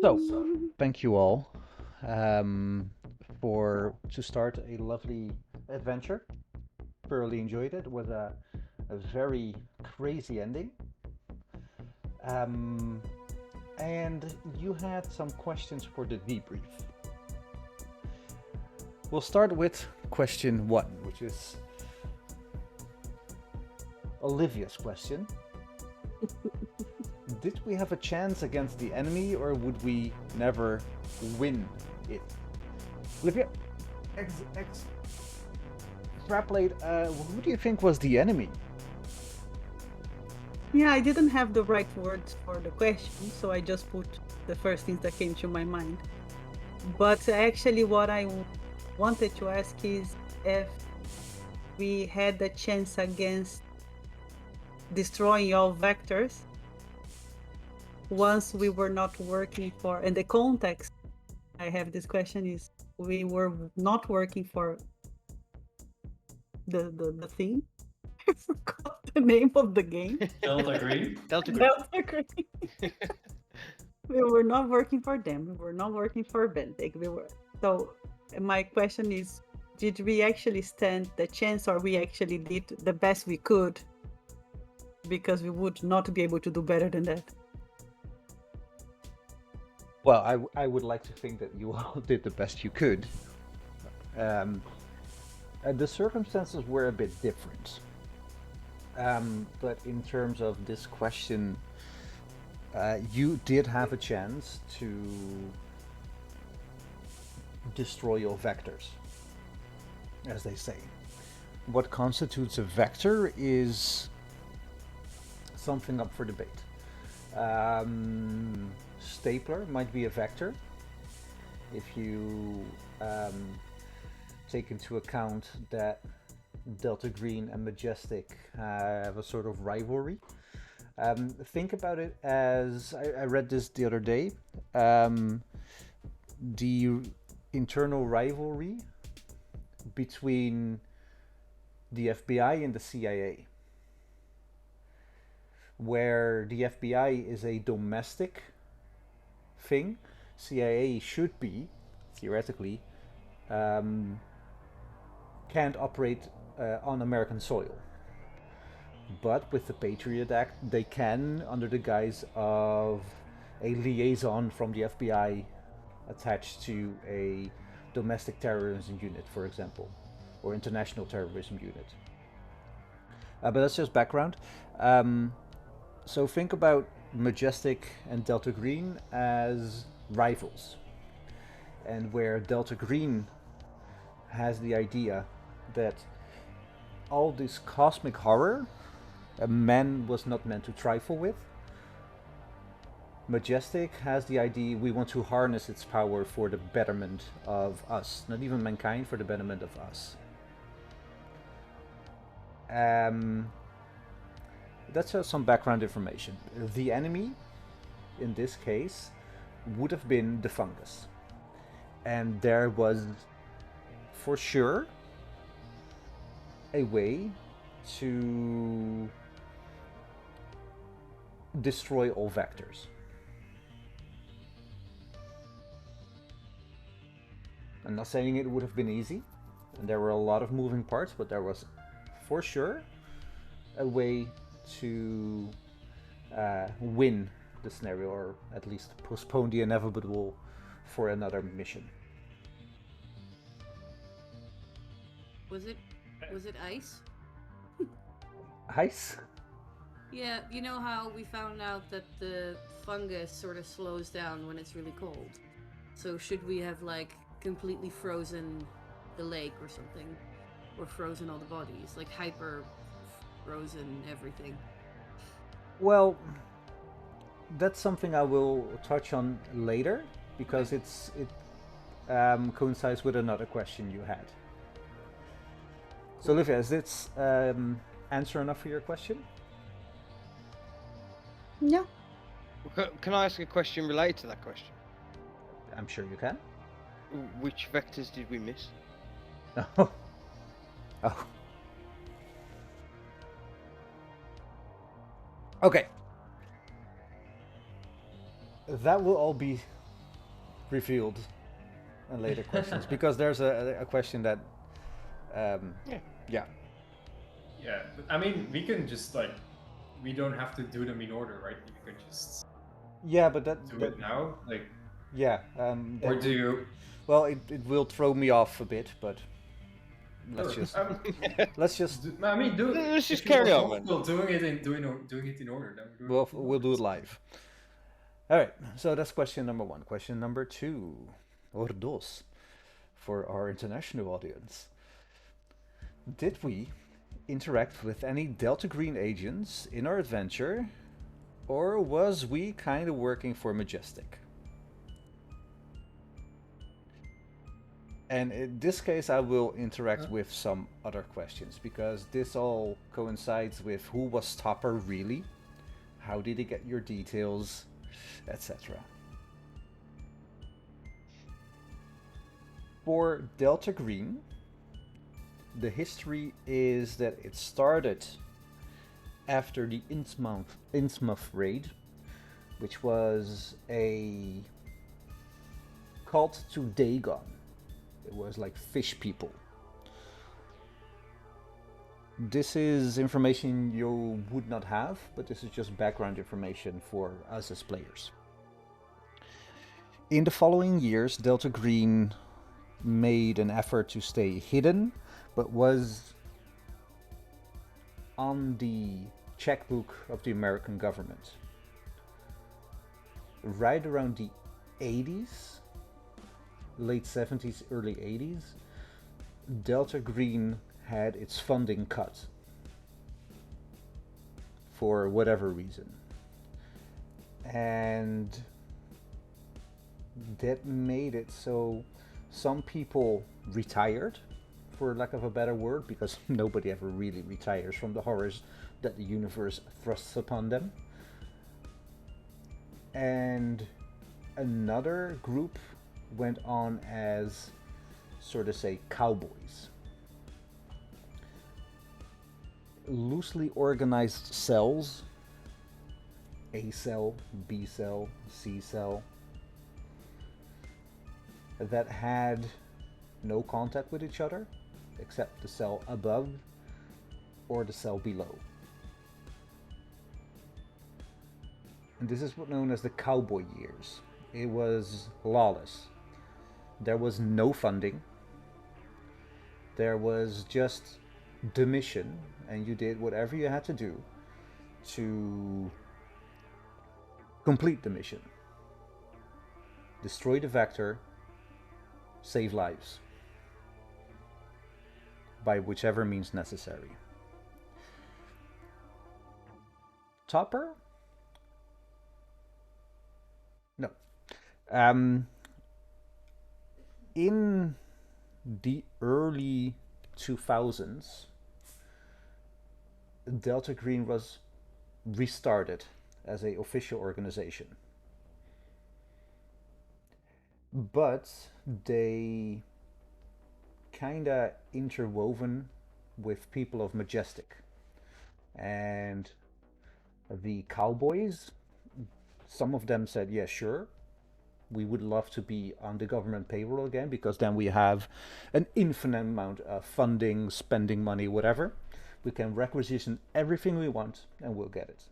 So, thank you all for to start a lovely adventure. Thoroughly enjoyed it. It was a very crazy ending. Um, and you had some questions for the debrief. We'll start with question one, which is Olivia's question. Did we have a chance against the enemy, or would we never win it? Olivia, extrapolate. Who do you think was the enemy? Yeah, I didn't have the right words for the question, so I just put the first things that came to my mind. But actually, what I wanted to ask is if we had the chance against destroying all vectors once we were not working for, and the context I have this question is we were not working for the thing. I forgot the name of the game. Delta Green? Delta Green. Delta Green. We were not working for them. We were not working for Bentec. So my question is, did we actually stand the chance, or we actually did the best we could? Because we would not be able to do better than that. Well, I would like to think that you all did the best you could. The circumstances were a bit different. But in terms of this question, you did have a chance to destroy your vectors, as they say. What constitutes a vector is something up for debate. Stapler might be a vector if you take into account that Delta Green and Majestic have a sort of rivalry. Think about it as I read this the other day. The internal rivalry between the FBI and the CIA, where the FBI is a domestic thing, CIA should be, theoretically, can't operate on American soil. But with the Patriot Act, they can, under the guise of a liaison from the FBI attached to a domestic terrorism unit, for example, or international terrorism unit. But that's just background. So think about Majestic and Delta Green as rivals, and where Delta Green has the idea that all this cosmic horror a man was not meant to trifle with. Majestic has the idea we want to harness its power for the betterment of us, not even mankind, for the betterment of us. That's some background information. The enemy, in this case, would have been the fungus. And there was, for sure, a way to destroy all vectors. I'm not saying it would have been easy, and there were a lot of moving parts, but there was, for sure, a way to win the scenario, or at least postpone the inevitable for another mission. Was it ice? Ice? Yeah, you know how we found out that the fungus sort of slows down when it's really cold. So should we have like completely frozen the lake or something? Or frozen all the bodies? Like hyper frozen everything? Well, that's something I will touch on later, because it coincides with another question you had. So Olivia, is this answer enough for your question? Yeah. Can I ask a question related to that question? I'm sure you can. Which vectors did we miss? Oh. Oh. Okay. That will all be revealed in later questions because there's a question that, Yeah. yeah. Yeah, but I mean, we can just like, we don't have to do them in order, right? We could just Yeah, but that, do it now, like, yeah. or That do you? well, it will throw me off a bit, but let's Sure. just let's just I mean, do Let's just if you're carry more on, man. comfortable doing it in doing it in order, then we'll do it live. All right, so that's question number one. Question number two, or dos, for our international audience. Did we interact with any Delta Green agents in our adventure, or was we kind of working for Majestic? And in this case, I will interact with some other questions because this all coincides with who was Topper really, how did he get your details, etc. For Delta Green, the history is that it started after the Innsmouth raid, which was a cult to Dagon. It was like fish people. This is information you would not have, but this is just background information for us as players. In the following years, Delta Green made an effort to stay hidden, but was on the checkbook of the American government. Right around the 80s, late 70s, early 80s, Delta Green had its funding cut for whatever reason. And that made it so some people retired, for lack of a better word, because nobody ever really retires from the horrors that the universe thrusts upon them. And another group went on as, sort of say, cowboys. Loosely organized cells, A cell, B cell, C cell, that had no contact with each other except the cell above or the cell below. And this is what's known as the cowboy years. It was lawless. There was no funding. There was just the mission, and you did whatever you had to do to complete the mission. Destroy the vector, save lives. By whichever means necessary. Topper? No. In the early 2000s, Delta Green was restarted as an official organization. But they kinda interwoven with people of Majestic. And the cowboys, some of them said, yeah, sure, we would love to be on the government payroll again, because then we have an infinite amount of funding, spending money, whatever. We can requisition everything we want and we'll get it.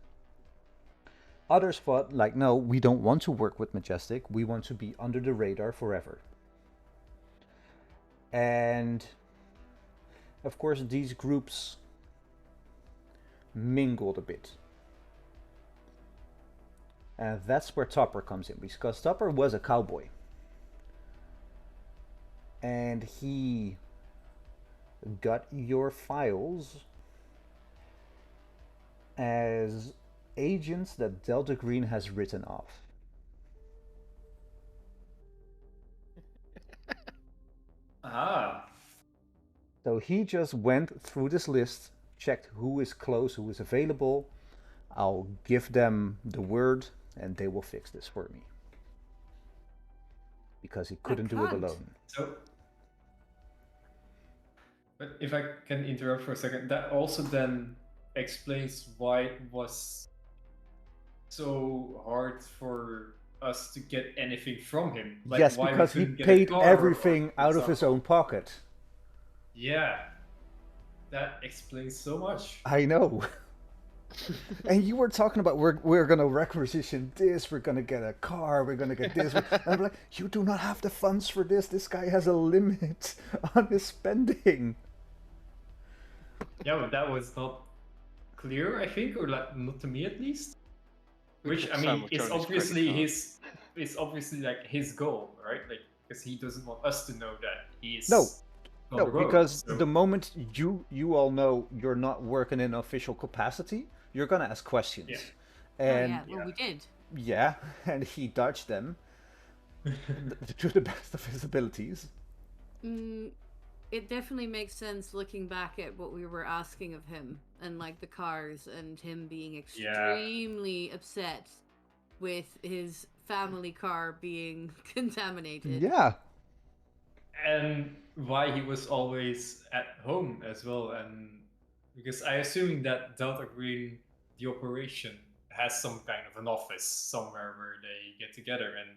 Others thought, like, no, we don't want to work with Majestic. We want to be under the radar forever. And of course, these groups mingled a bit. And that's where Topper comes in, because Topper was a cowboy. And he got your files as agents that Delta Green has written off. Ah. So he just went through this list, checked who is close, who is available. I'll give them the word and they will fix this for me. Because he couldn't do it alone. So, but if I can interrupt for a second, that also then explains why it was so hard for us to get anything from him. Like, yes, why we because he couldn't get a paid car, everything for out of his example. own pocket. Yeah, that explains so much. I know. And you were talking about we're gonna requisition this, we're gonna get a car, we're gonna get this. And I'm like, you do not have the funds for this. This guy has a limit on his spending. Yeah, but that was not clear, I think, or like not to me at least. Which I So mean, much it's on his credit obviously card. it's obviously like his goal, right? Like, because he doesn't want us to know that he's No. on No, the road. because So, the moment you all know you're not working in official capacity, you're gonna ask questions. Yeah. And oh yeah, well we did. yeah, and he dodged them to the best of his abilities. It definitely makes sense looking back at what we were asking of him and like the cars and him being extremely upset with his family car being contaminated. Yeah. and why he was always at home as well, and because I assume that Delta Green, the operation, has some kind of an office somewhere where they get together, and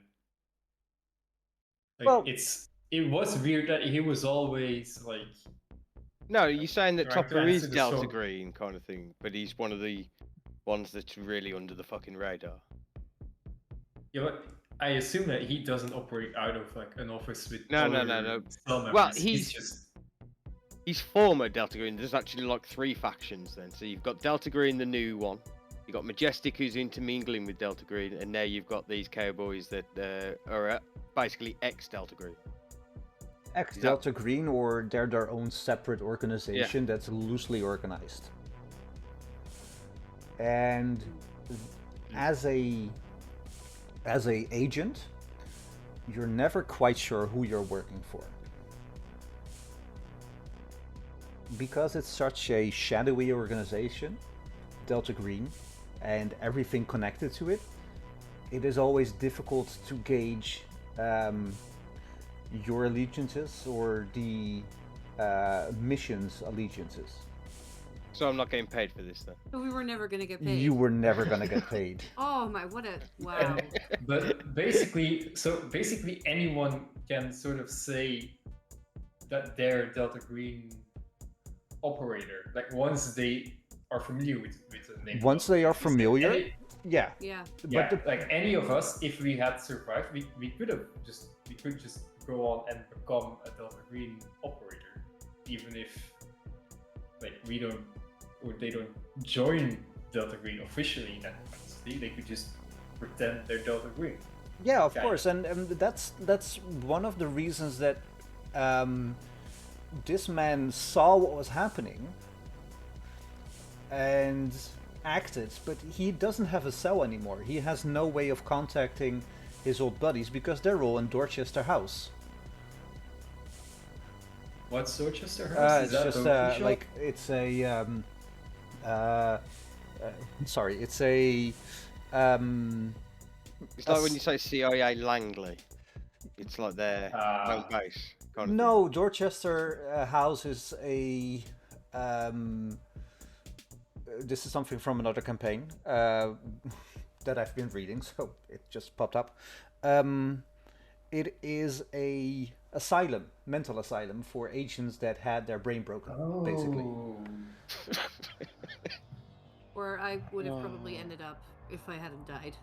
like Well, it was weird that he was always like No, you're saying that trying to Topper is answer the Delta phone. Green kind of thing, but he's one of the ones that's really under the fucking radar. Yeah, but I assume that he doesn't operate out of like an office with No. cell members. Well, he's just former Delta Green. There's actually like 3 factions then. So you've got Delta Green, the new one. You've got Majestic, who's intermingling with Delta Green, and now you've got these cowboys that are basically ex-Delta Green. ex-Delta Green, or they're their own separate organization that's loosely organized. And as a agent, you're never quite sure who you're working for. Because it's such a shadowy organization, Delta Green, and everything connected to it, it is always difficult to gauge your allegiances or the mission's allegiances. So I'm not getting paid for this then. So we were never gonna get paid. You were never gonna get paid. Oh my, what a wow. And, but basically anyone can sort of say that they're Delta Green operator. Like once they are familiar with the name. Once they are familiar, yeah. Yeah. Yeah, But like any of us, if we had survived, we could just go on and become a Delta Green operator, even if like we don't or they don't join Delta Green officially. Then they could just pretend they're Delta Green. yeah, of Okay. course, and that's one of the reasons that this man saw what was happening and acted, but he doesn't have a cell anymore. He has no way of contacting his old buddies because they're all in Dorchester House. What's Dorchester House? It's Is that just the coffee shop? like it's a sorry, it's a It's like when you say CIA Langley. It's like their home Ah. base. Kind of no, Dorchester House is a this is something from another campaign that I've been reading, so it just popped up. It is a asylum, mental asylum for agents that had their brain broken, basically. Oh. Where I would have probably ended up if I hadn't died.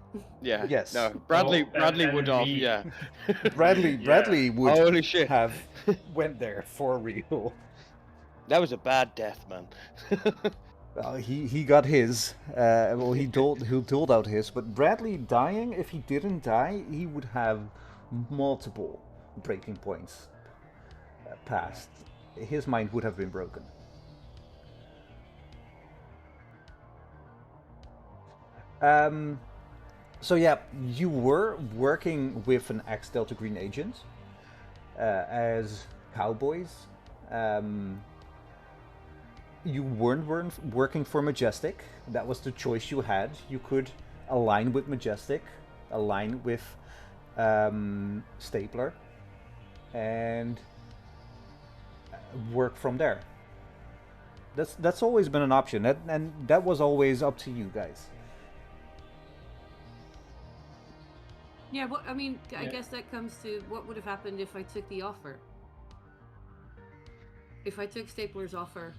Yeah. Yes. No, Bradley Oh, and would have. we- Yeah. Bradley would Holy shit. have went there for real. That was a bad death, man. He got his. Well, he doled out his. But Bradley dying, if he didn't die, he would have multiple breaking points passed. His mind would have been broken. So yeah, you were working with an ex-Delta Green agent as cowboys. You weren't working for Majestic. That was the choice you had. You could align with Majestic, align with Stapler, and work from there. That's always been an option, and that was always up to you guys. Yeah, what I mean, I Yeah. guess that comes to what would have happened if I took the offer. If I took Stapler's offer,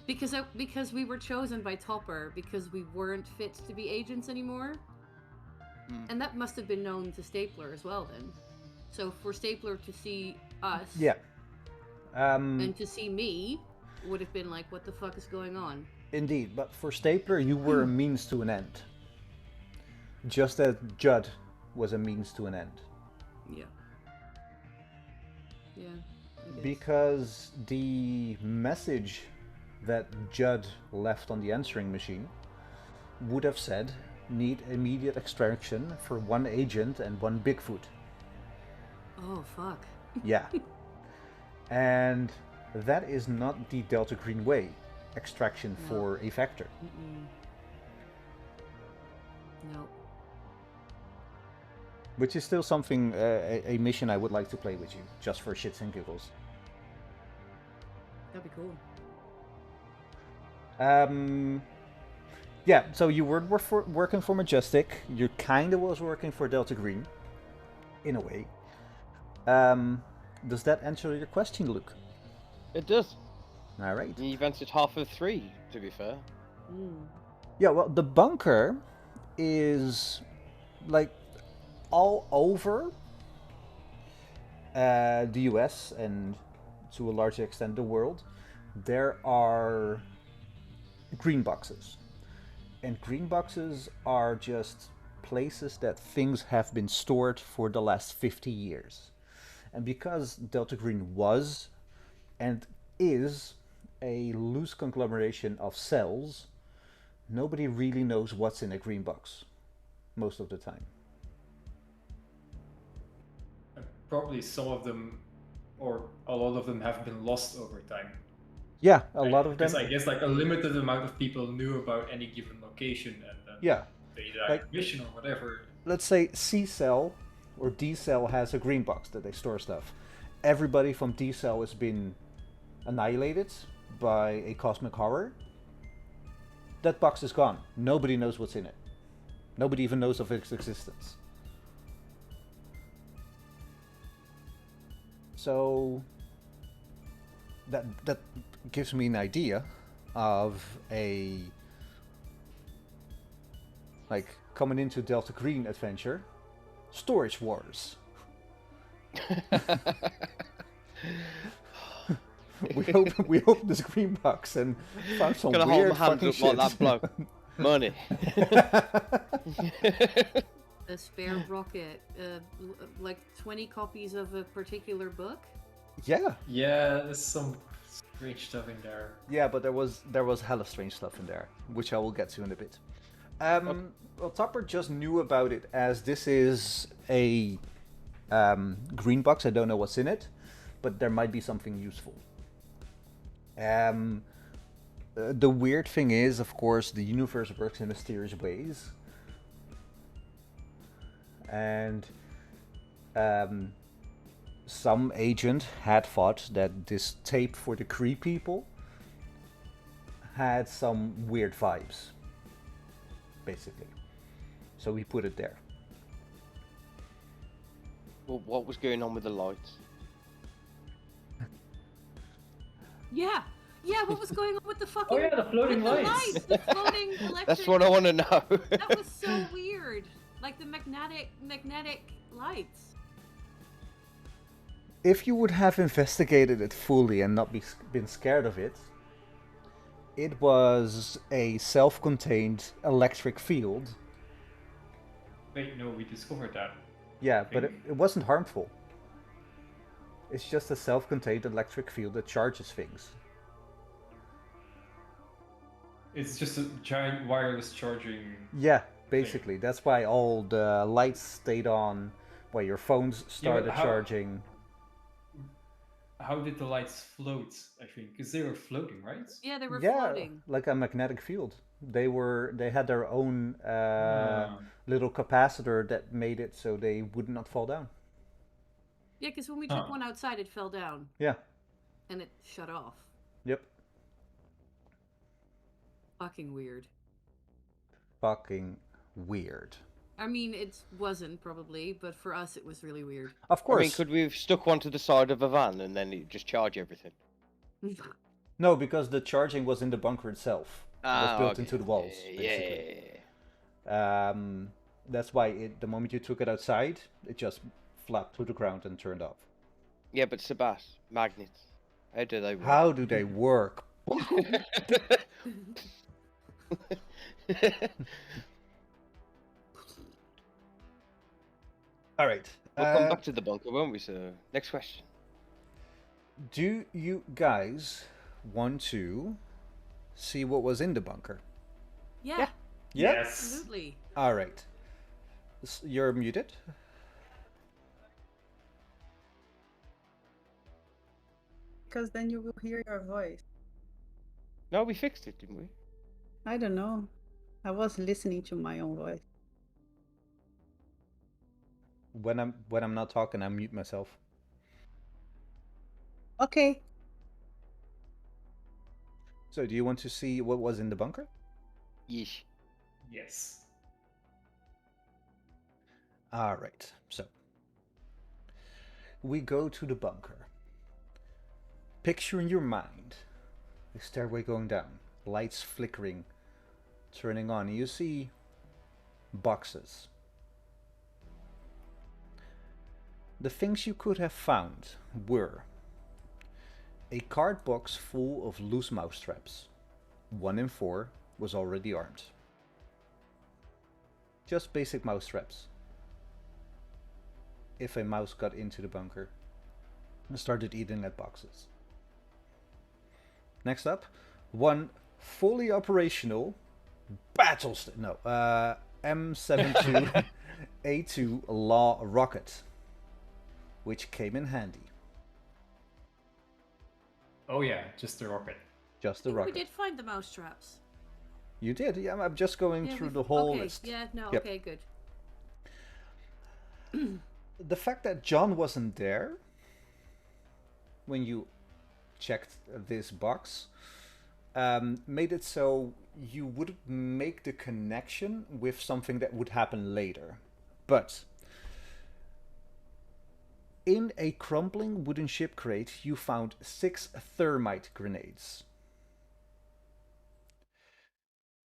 because we were chosen by Topper because we weren't fit to be agents anymore, and that must have been known to Stapler as well. Then, so for Stapler to see us, Yeah. and to see me would have been like, what the fuck is going on? Indeed, but for Stapler, you were a means to an end. Just as Judd was a means to an end. Yeah. Yeah. I guess. Because the message that Judd left on the answering machine would have said, need immediate extraction for one agent and one Bigfoot. Oh fuck. Yeah. And that is not the Delta Green way, extraction No. for a vector. No. Which is still something, a mission I would like to play with you, just for shits and giggles. That'd be cool. Yeah, so you were working for Majestic. You kind of was working for Delta Green, in a way. Does that answer your question, Luke? It does. All right. You've answered half of 3, to be fair. Yeah, well, the bunker is like all over the US and to a large extent the world. There are green boxes. And green boxes are just places that things have been stored for the last 50 years. And because Delta Green was and is a loose conglomeration of cells, nobody really knows what's in a green box most of the time. And probably some of them, or a lot of them, have been lost over time. Yeah, a lot of them. Because I guess like a limited amount of people knew about any given location, and then Yeah, they died like- mission or whatever. let's say C cell or D cell has a green box that they store stuff. Everybody from D cell has been annihilated by a cosmic horror. That box is gone. Nobody knows what's in it. Nobody even knows of its existence. So that gives me an idea of a like coming into Delta Green adventure, storage wars. we opened this green box and found some Gonna hold weird my hands fucking up shit. like that bloke. Money. A spare rocket, like 20 copies of a particular book. Yeah, Yeah, there's some strange stuff in there. yeah, but there was hella strange stuff in there, which I will get to in a bit. Well, Topper just knew about it as this is a green box. I don't know what's in it, but there might be something useful. The weird thing is, of course, the universe works in mysterious ways. And some agent had thought that this tape for the Kree people had some weird vibes, basically. So we put it there. Well, what was going on with the lights? Yeah. Yeah, what was going on with the fucking... Oh yeah, the floating with the lights. The floating electric... That's what I want to know. That was so weird. Like the magnetic lights. If you would have investigated it fully and not been scared of it, it was a self-contained electric field. Wait, no, we discovered that. Yeah, but it wasn't harmful. It's just a self-contained electric field that charges things. It's just a giant wireless charging. Yeah, basically. That's why all the lights stayed on, why your phones started how- charging. How did the lights float? I think because they were floating, right? Yeah, they were Yeah, floating. like a magnetic field. They had their own Ah. little capacitor that made it so they would not fall down. Yeah, because when we took Huh. one outside, it fell down Yeah. and it shut off. Yep. Fucking weird. Fucking weird. I mean, it wasn't probably, but for us it was really weird. Of I course. mean, could we have stuck one to the side of a van and then it just charge everything? No, because the charging was in the bunker itself. It was built okay. into the walls, basically. That's why the moment you took it outside, it just flapped to the ground and turned off. Yeah, but Sebas, magnets. How do they work? How do they work? All right. We'll come back to the bunker, won't we? So, next question. Do you guys want to see what was in the bunker? Yeah, Yeah? Yes. absolutely. All right. You're muted. Because then you will hear your voice. No, we fixed it, didn't we? I don't know. I was listening to my own voice. When I'm not talking, I mute myself. Okay. So, do you want to see what was in the bunker? Yeesh. Yes. All right. So, we go to the bunker. Picture in your mind the stairway going down, lights flickering, turning on. You see boxes. The things you could have found were a card box full of loose mouse traps. 1 in 4 was already armed. Just basic mouse traps. If a mouse got into the bunker and started eating at boxes. Next up, 1 fully operational M72 A2 Law rocket, which came in handy. Oh yeah, just the rocket. Just I the think rocket. we did find the mouse traps. You did, yeah. I'm just going Yeah, through we've- the whole okay. list. Yeah, no, Yep. okay, good. The fact that John wasn't there when you checked this box made it so you would make the connection with something that would happen later. But in a crumbling wooden ship crate, you found 6 thermite grenades.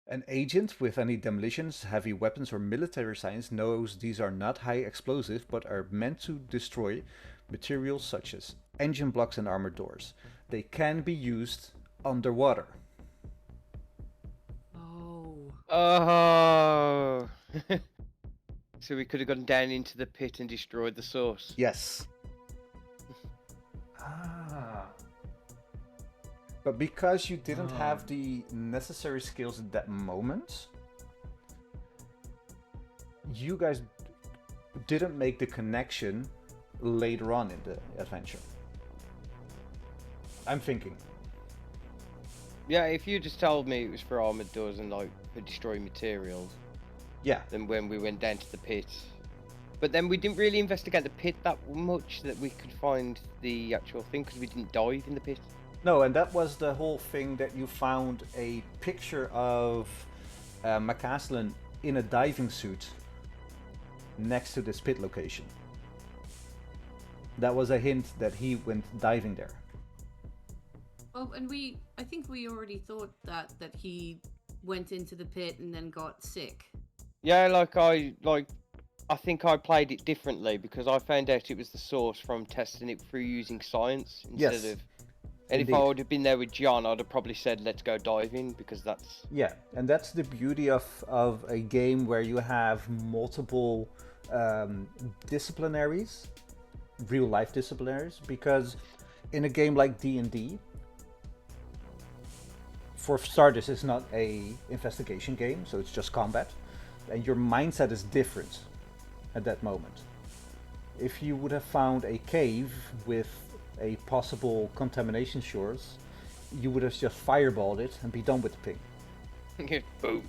An agent with any demolitions, heavy weapons, or military science knows these are not high explosive but are meant to destroy materials such as engine blocks and armored doors. They can be used underwater. Oh. Oh. So we could have gone down into the pit and destroyed the source. Yes. Ah. But because you didn't have the necessary skills at that moment, you guys didn't make the connection later on in the adventure. I'm thinking. Yeah, if you just told me it was for armored doors and like for destroying materials, Yeah. then when we went down to the pit. But then we didn't really investigate the pit that much that we could find the actual thing because we didn't dive in the pit. No, and that was the whole thing that you found a picture of McCaslin in a diving suit next to this pit location. That was a hint that he went diving there. Oh, and I think we already thought that he went into the pit and then got sick. Yeah, I think I played it differently because I found out it was the source from testing it through using science instead Yes, of. And indeed. if I would have been there with John, I'd have probably said, "Let's go diving," because that's. Yeah, and that's the beauty of a game where you have multiple disciplinaries, real life disciplinaries, because in a game like D&D, for starters, it's not a investigation game, so it's just combat, and your mindset is different at that moment. If you would have found a cave with a possible contamination source, you would have just fireballed it and be done with the ping. Boom.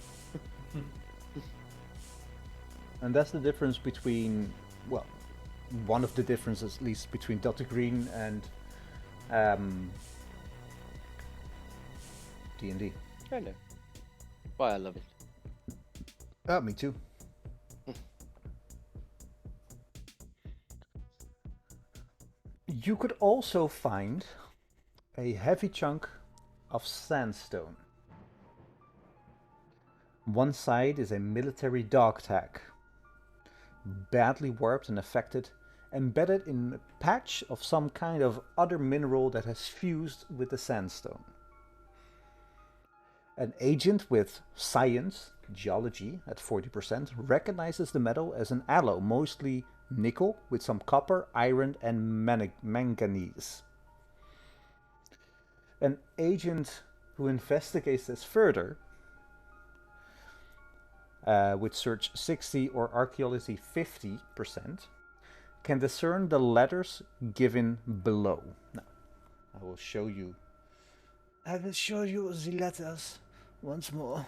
And that's the difference between, well, one of the differences at least between Delta Green and D&D. I know. Why I love it. Me too. You could also find a heavy chunk of sandstone. One side is a military dog tag, badly warped and affected, embedded in a patch of some kind of other mineral that has fused with the sandstone. An agent with science, geology at 40%, recognizes the metal as an alloy, mostly nickel with some copper, iron, and manganese. An agent who investigates this further with search 60 or archaeology 50%, can discern the letters given below. Now, I will show you. I will show you the letters once more.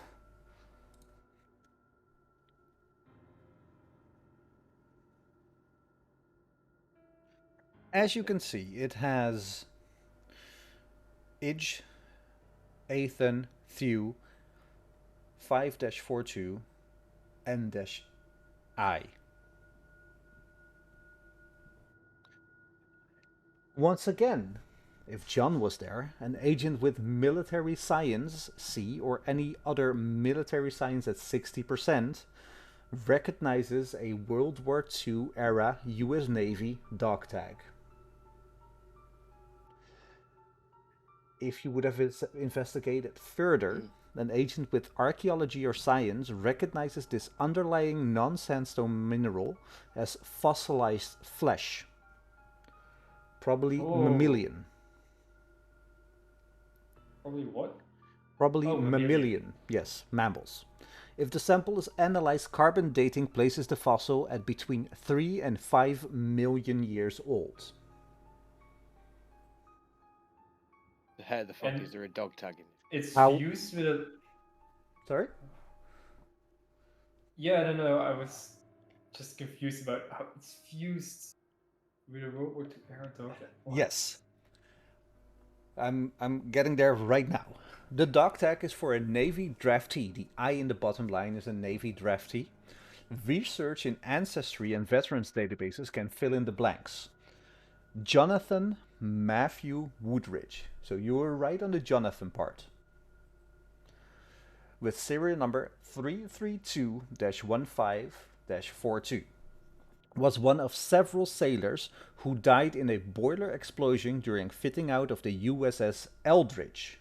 As you can see, it has Ij, Athan, Thew, 5-42, N-I. Once again, if John was there, an agent with military science C or any other military science at 60% recognizes a World War II era US Navy dog tag. If you would have investigated further, an agent with archaeology or science recognizes this underlying non-sandstone mineral as fossilized flesh. Probably mammalian. Probably what? Probably Oh, mammalian. Yes, mammals. If the sample is analyzed, carbon dating places the fossil at between 3 and 5 million years old. How the fuck And is there a dog tag in it? It's How- fused with a. Sorry? Yeah, I don't know. I was just confused about how it's fused with a World War II era dog. What? Yes. I'm getting there right now. The dog tag is for a Navy draftee. The I in the bottom line is a Navy draftee. Research in ancestry and veterans databases can fill in the blanks. Jonathan Matthew Woodridge. So you were right on the Jonathan part. With serial number 332-15-42. Was one of several sailors who died in a boiler explosion during fitting out of the USS Eldridge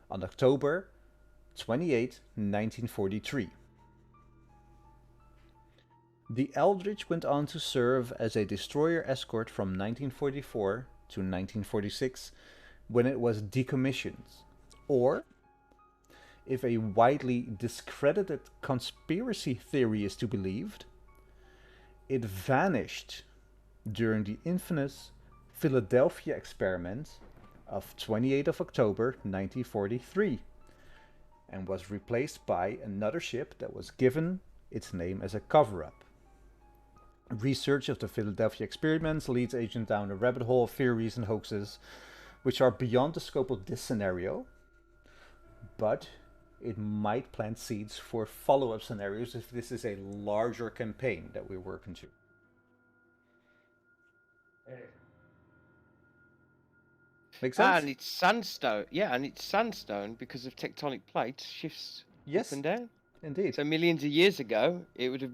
on October 28, 1943. The Eldridge went on to serve as a destroyer escort from 1944 to 1946 when it was decommissioned. Or, if a widely discredited conspiracy theory is to be believed, it vanished during the infamous Philadelphia experiment of 28th of October 1943 and was replaced by another ship that was given its name as a cover-up. Research of the Philadelphia experiments leads agents down a rabbit hole of theories and hoaxes which are beyond the scope of this scenario, but it might plant seeds for follow-up scenarios if this is a larger campaign that we're working to. Make sense? And it's sandstone. Yeah, and it's sandstone because of tectonic plates shifts Yes, up and down. indeed. So millions of years ago, it would have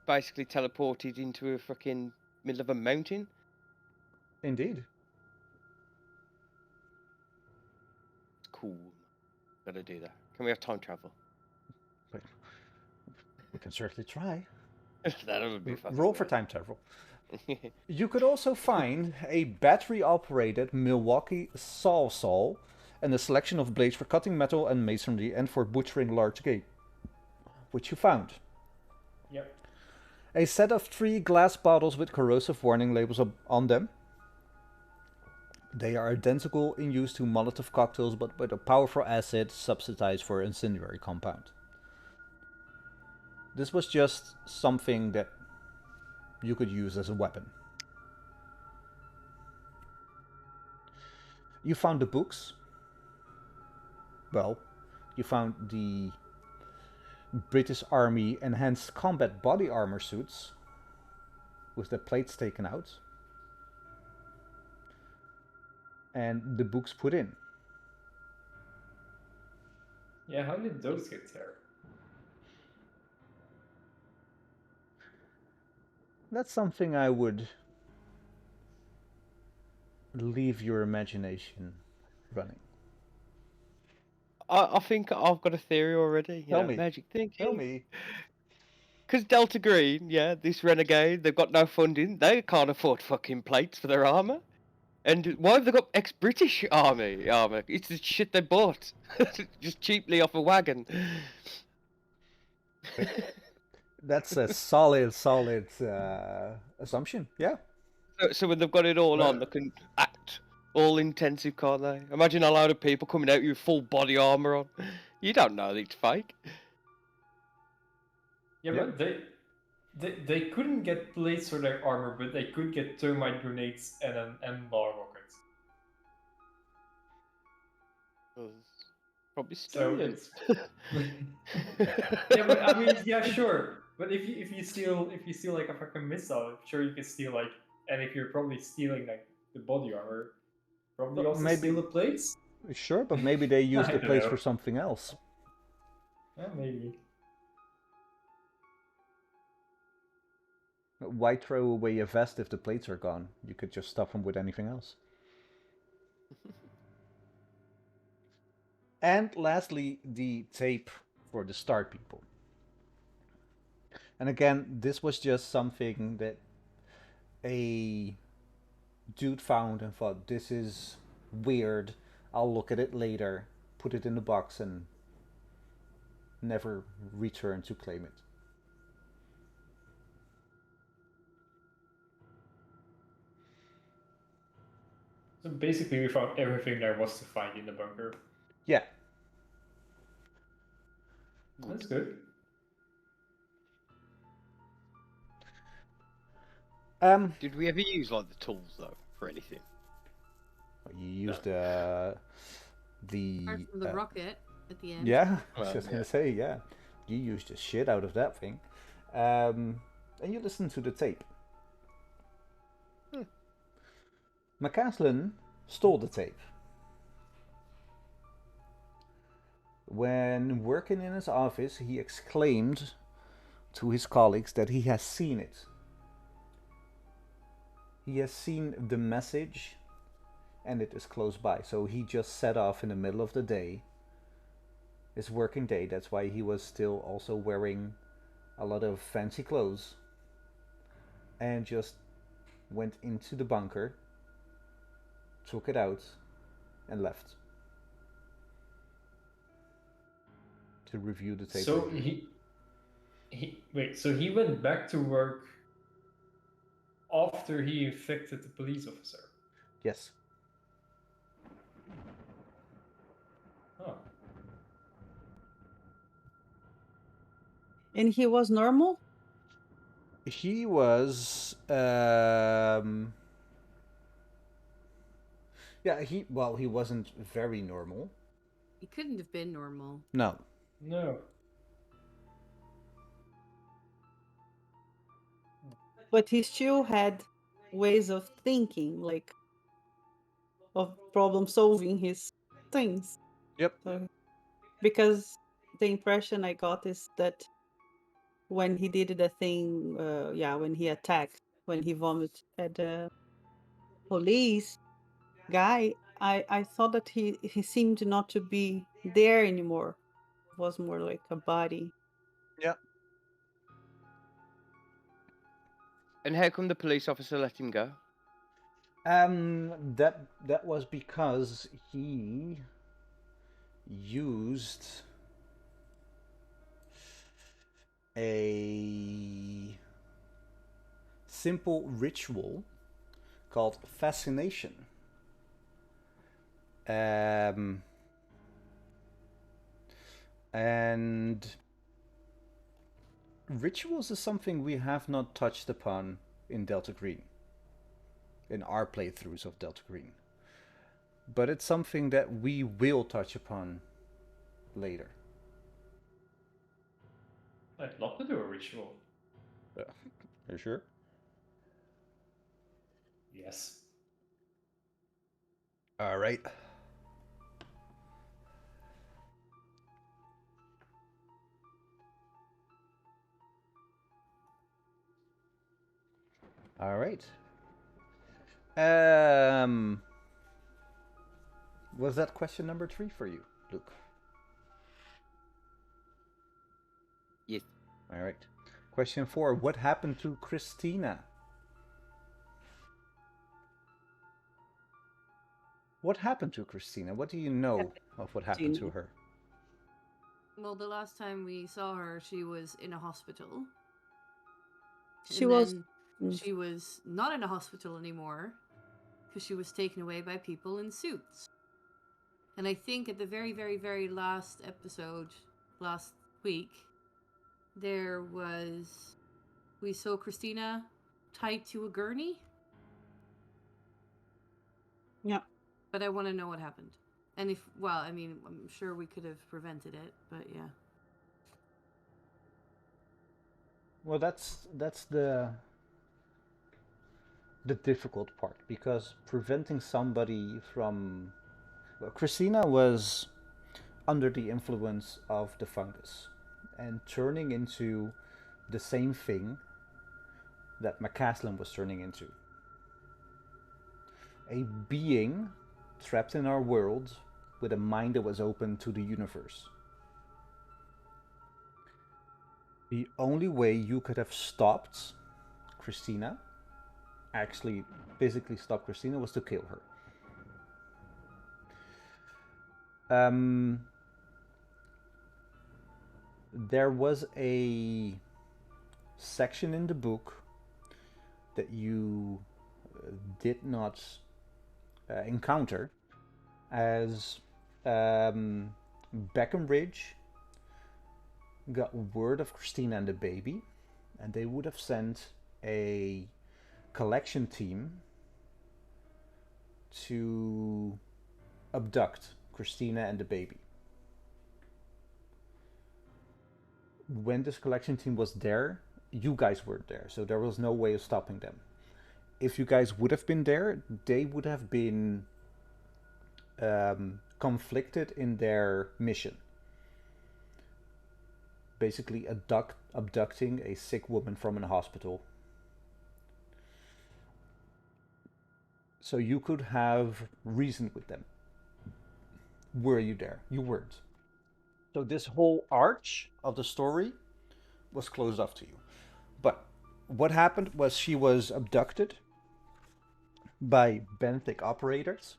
basically teleported into a fucking middle of a mountain. Indeed. It's cool. Gotta do that. Can we have time travel? We can certainly try. That would be fucking Roll for great. time travel. You could also find a battery-operated Milwaukee sawzall and a selection of blades for cutting metal and masonry and for butchering large game, which you found. Yep. A set of 3 glass bottles with corrosive warning labels on them. They are identical in use to Molotov cocktails, but with a powerful acid subsidized for incendiary compound. This was just something that you could use as a weapon. You found the books. Well, you found the British Army enhanced combat body armor suits with the plates taken out. and the books put in. Yeah, how did those get there? That's something I would leave your imagination running. I think I've got a theory already. Tell me. Magic Tell thinking. me. Because Delta Green, yeah, this renegade, they've got no funding. They can't afford fucking plates for their armor. And why have they got ex-British armor? It's the shit they bought, just cheaply off a wagon. That's a solid assumption. Yeah. So when they've got it all on, Well, they can act all intensive, can't they? Imagine a load of people coming out with full body armor on. You don't know that it's fake. yeah, Yeah. but they couldn't get plates for their armor, but they could get termite grenades and an M-bar rocket. Probably So stolen. it's yeah, but I mean, yeah, sure. But if you steal like a fucking missile, I'm sure you can steal like, and if you're probably stealing like the body armor, probably But also steal the plates. Sure, but maybe they use I the don't plates know. for something else. Yeah, maybe. Why throw away a vest if the plates are gone? You could just stuff them with anything else. And lastly, the tape for the star people. And again, this was just something that a dude found and thought, this is weird. I'll look at it later, put it in the box, and never return to claim it. So basically, we found everything there was to find in the bunker. Yeah. That's good. Did we ever use like the tools though for anything? You used Apart from the rocket at the end. Yeah, I was Well, just yeah. gonna say, yeah. You used the shit out of that thing. And you listened to the tape. McCaslin stole the tape. When working in his office, he exclaimed to his colleagues that he has seen it. He has seen the message and it is close by. So he just set off in the middle of the day, his working day. That's why he was still also wearing a lot of fancy clothes, and just went into the bunker, took it out, and left to review the tape. So later. so he went back to work after he infected the police officer. Yes. Oh. And he was normal? He was yeah, he wasn't very normal. He couldn't have been normal. No. No. But he still had ways of thinking, like of problem solving his things. Yep. So, because the impression I got is that when he did the thing, when he attacked, when he vomited at the police guy, I thought that he seemed not to be there anymore. It was more like a body. Yeah. And how come the police officer let him go? That was because he used a simple ritual called fascination. And rituals is something we have not touched upon in Delta Green, in our playthroughs of Delta Green. But it's something that we will touch upon later. I'd love to do a ritual. Are you sure? Yes. All right. All right. Was that question number 3 for you, Luke? Yes. All right. Question 4. What happened to Christina? What happened to Christina? What do you know of what happened to her? Well, the last time we saw her, she was in a hospital. She was. She was not in a hospital anymore because she was taken away by people in suits. And I think at the very, very, very last episode, last week, we saw Christina tied to a gurney. Yeah. But I want to know what happened. And I'm sure we could have prevented it, but yeah. Well, that's the difficult part, because preventing somebody from... Well, Christina was under the influence of the fungus and turning into the same thing that McCaslin was turning into. A being trapped in our world with a mind that was open to the universe. The only way you could have stopped Christina, actually physically stopped Christina, was to kill her. There was a section in the book that you did not encounter, as Beckenridge got word of Christina and the baby, and they would have sent a collection team to abduct Christina and the baby. When this collection team was there, you guys weren't there, so there was no way of stopping them. If you guys would have been there, they would have been conflicted in their mission. Basically abducting a sick woman from a hospital. So you could have reasoned with them. Were you there? You weren't. So this whole arch of the story was closed off to you. But what happened was she was abducted by benthic operators,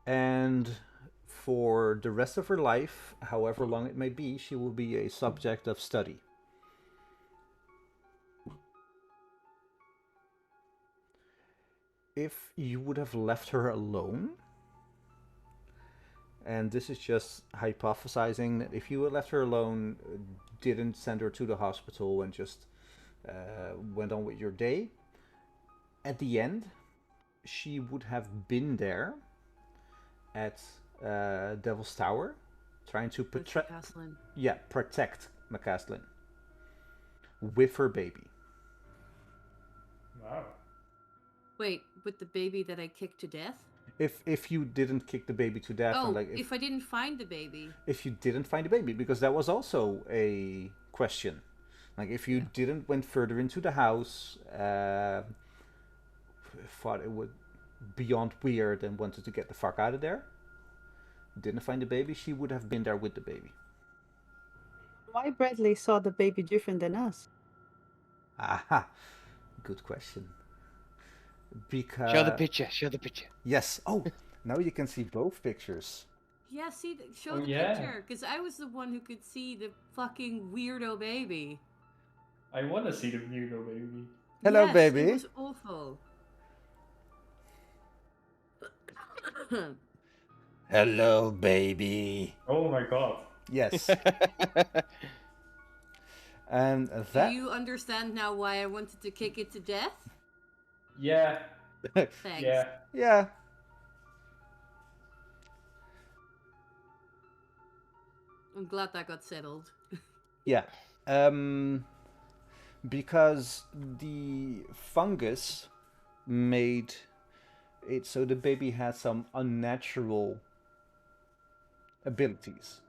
and for the rest of her life, however long it may be, she will be a subject of study. If you would have left her alone, and this is just hypothesizing, that if you had left her alone, didn't send her to the hospital, and just went on with your day, at the end, she would have been there at Devil's Tower, trying to protect McCaslin with her baby. Wow. Wait, with the baby that I kicked to death? If you didn't kick the baby to death, and if I didn't find the baby. If you didn't find the baby, because that was also a question. Like, if you didn't went further into the house, thought it would beyond weird and wanted to get the fuck out of there, didn't find the baby, she would have been there with the baby. Why Bradley saw the baby different than us? Aha, good question. Because Show the picture. Yes. Oh, now you can see both pictures. Yeah, show the picture, because I was the one who could see the fucking weirdo baby. I want to see the weirdo baby. Hello, yes, baby. It was awful. Hello, baby. Oh my god. Yes. And that... Do you understand now why I wanted to kick it to death? Yeah. Thanks. Yeah. I'm glad that got settled. Yeah. Because the fungus made So the baby has some unnatural abilities,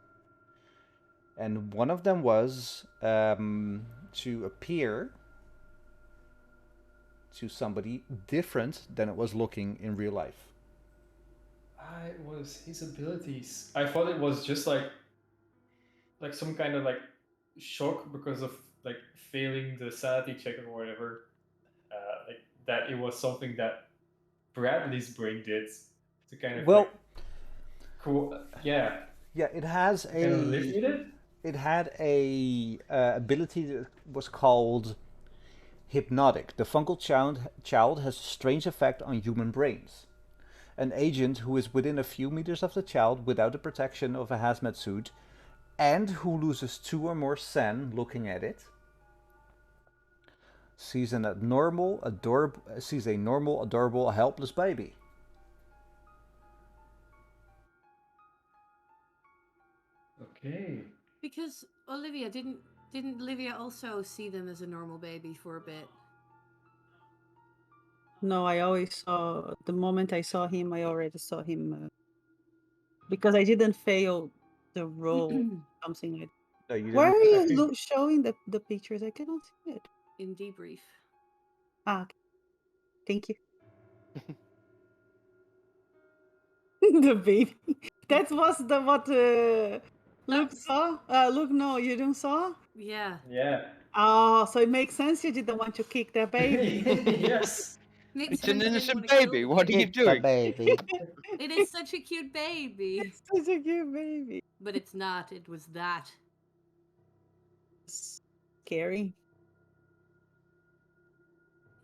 and one of them was to appear to somebody different than it was looking in real life. It was his abilities. I thought it was just like some kind of like shock because of like failing the sanity check or whatever. Like that it was something that Bradley's brain did to kind of Well, like cool. Yeah, yeah, it has to kind of alleviate it. it had a ability that was called hypnotic. The fungal child has a strange effect on human brains. An agent who is within a few meters of the child without the protection of a hazmat suit and who loses 2 or more sen looking at it sees a normal, adorable, helpless baby. Okay. Because Olivia didn't Olivia also see them as a normal baby for a bit? No, I always saw, the moment I saw him, I already saw him because I didn't fail the role, something like No, you Why didn't. are you showing the pictures? I cannot see it. In Debrief. Okay. Thank you. The baby. That was what Luke saw? Luke, no, you didn't saw? Yeah. Yeah. Oh, so it makes sense you didn't want to kick that baby. Yes. Makes It's an sense you didn't innocent want to kill baby. the What are you Kick the doing? baby. It is such a cute baby. Such a cute baby. But it's not. It was that. Scary.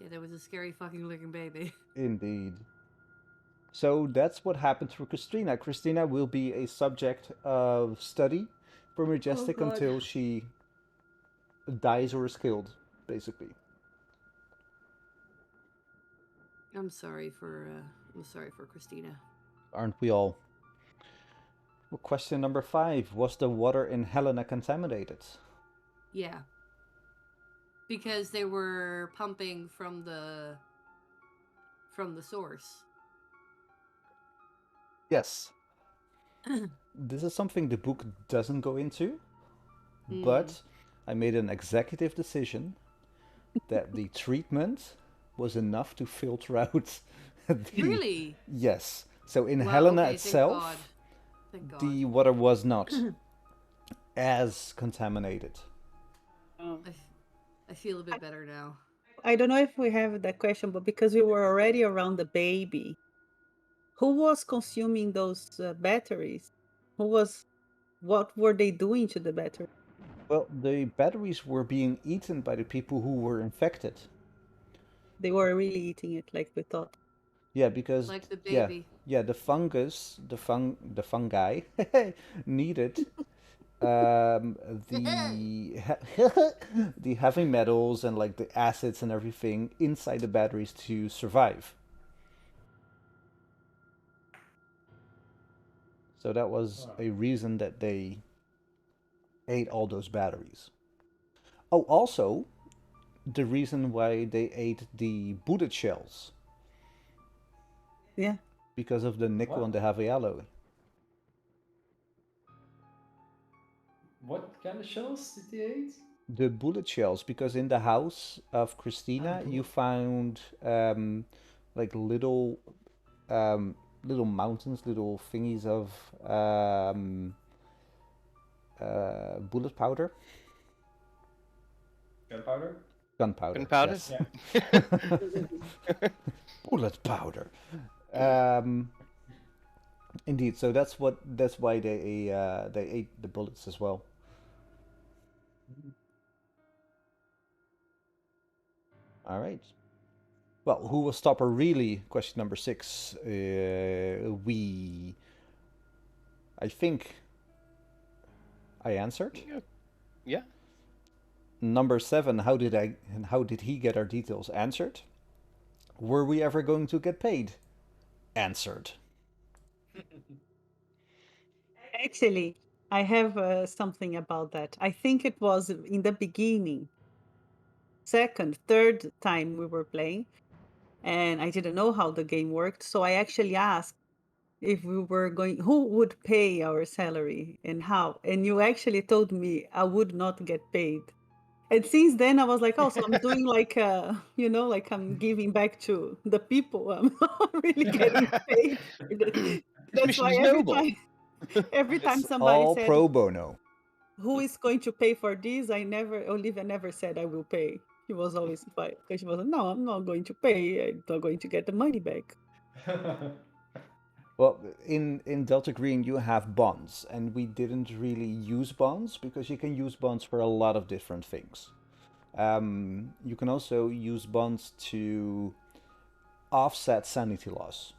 Yeah, there was a scary fucking looking baby. Indeed. So that's what happened to Christina. Christina will be a subject of study for Majestic God. until she dies or is killed, basically. I'm sorry for Christina. Aren't we all? Well, question number 5. Was the water in Helena contaminated? Yeah. Because they were pumping from the source. Yes. This is something the book doesn't go into, but I made an executive decision that the treatment was enough to filter out the... Really? Yes. So in Wow, Helena okay, itself, Thank God. the water was not as contaminated. Oh. I feel a bit better now. I don't know if we have that question, but because we were already around the baby, who was consuming those batteries? What were they doing to the battery? Well, the batteries were being eaten by the people who were infected. They were really eating it like we thought. Yeah, because Like the baby. yeah, the fungi needed the the heavy metals and like the acids and everything inside the batteries to survive. So that was a reason that they ate all those batteries. Oh, also the reason why they ate the bullet shells. Yeah. Because of the nickel and the heavy alloy. What kind of shells did they eat? The bullet shells, because in the house of Christina you found like little little mountains, little thingies of bullet powder. Gunpowder? Gunpowder. Gunpowder? Yes. Yeah. Bullet powder. Indeed. So that's why they ate the bullets as well. All right. Well, who was stopper really? Question number 6. I think I answered. Yeah. Number 7. How did he get our details? Answered. Were we ever going to get paid? Answered. Actually, I have something about that. I think it was in the beginning, second, third time we were playing. and I didn't know how the game worked. So I actually asked if we were going, who would pay our salary and how. And you actually told me I would not get paid. And since then I was like, oh, so I'm doing like, like I'm giving back to the people. I'm not really getting paid. This That's mission why is noble. every time It's somebody all said, pro bono. who is going to pay for this? Olivia never said I will pay. She was always like, she was like, no, I'm not going to pay. I'm not going to get the money back. Well, in Delta Green, you have bonds, and we didn't really use bonds because you can use bonds for a lot of different things. You can also use bonds to offset sanity loss.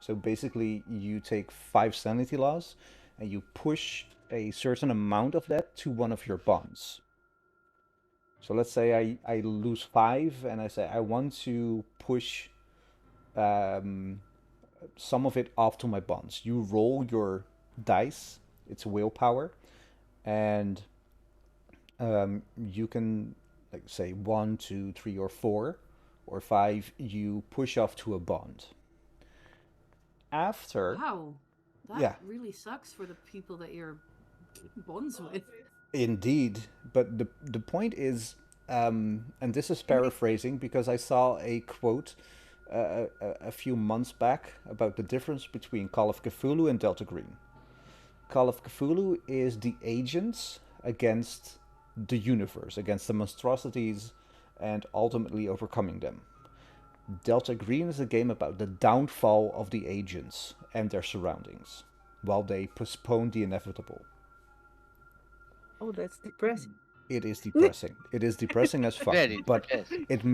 So basically, you take 5 sanity loss and you push a certain amount of that to one of your bonds. So let's say I lose 5 and I say I want to push um, some of it off to my bonds. You roll your dice, it's willpower, and you can, like, say 1, 2, 3, or 4, or 5, you push off to a bond. After, Wow, that yeah, really sucks for the people that you're bonds with. indeed. But the point is, and this is paraphrasing because I saw a quote a few months back about the difference between Call of Cthulhu and Delta Green. Call of Cthulhu is the agents against the universe, against the monstrosities, and ultimately overcoming them. Delta Green is a game about the downfall of the agents and their surroundings, while they postpone the inevitable. Oh, that's depressing. It is depressing. It is depressing as fuck, Very but depressing. it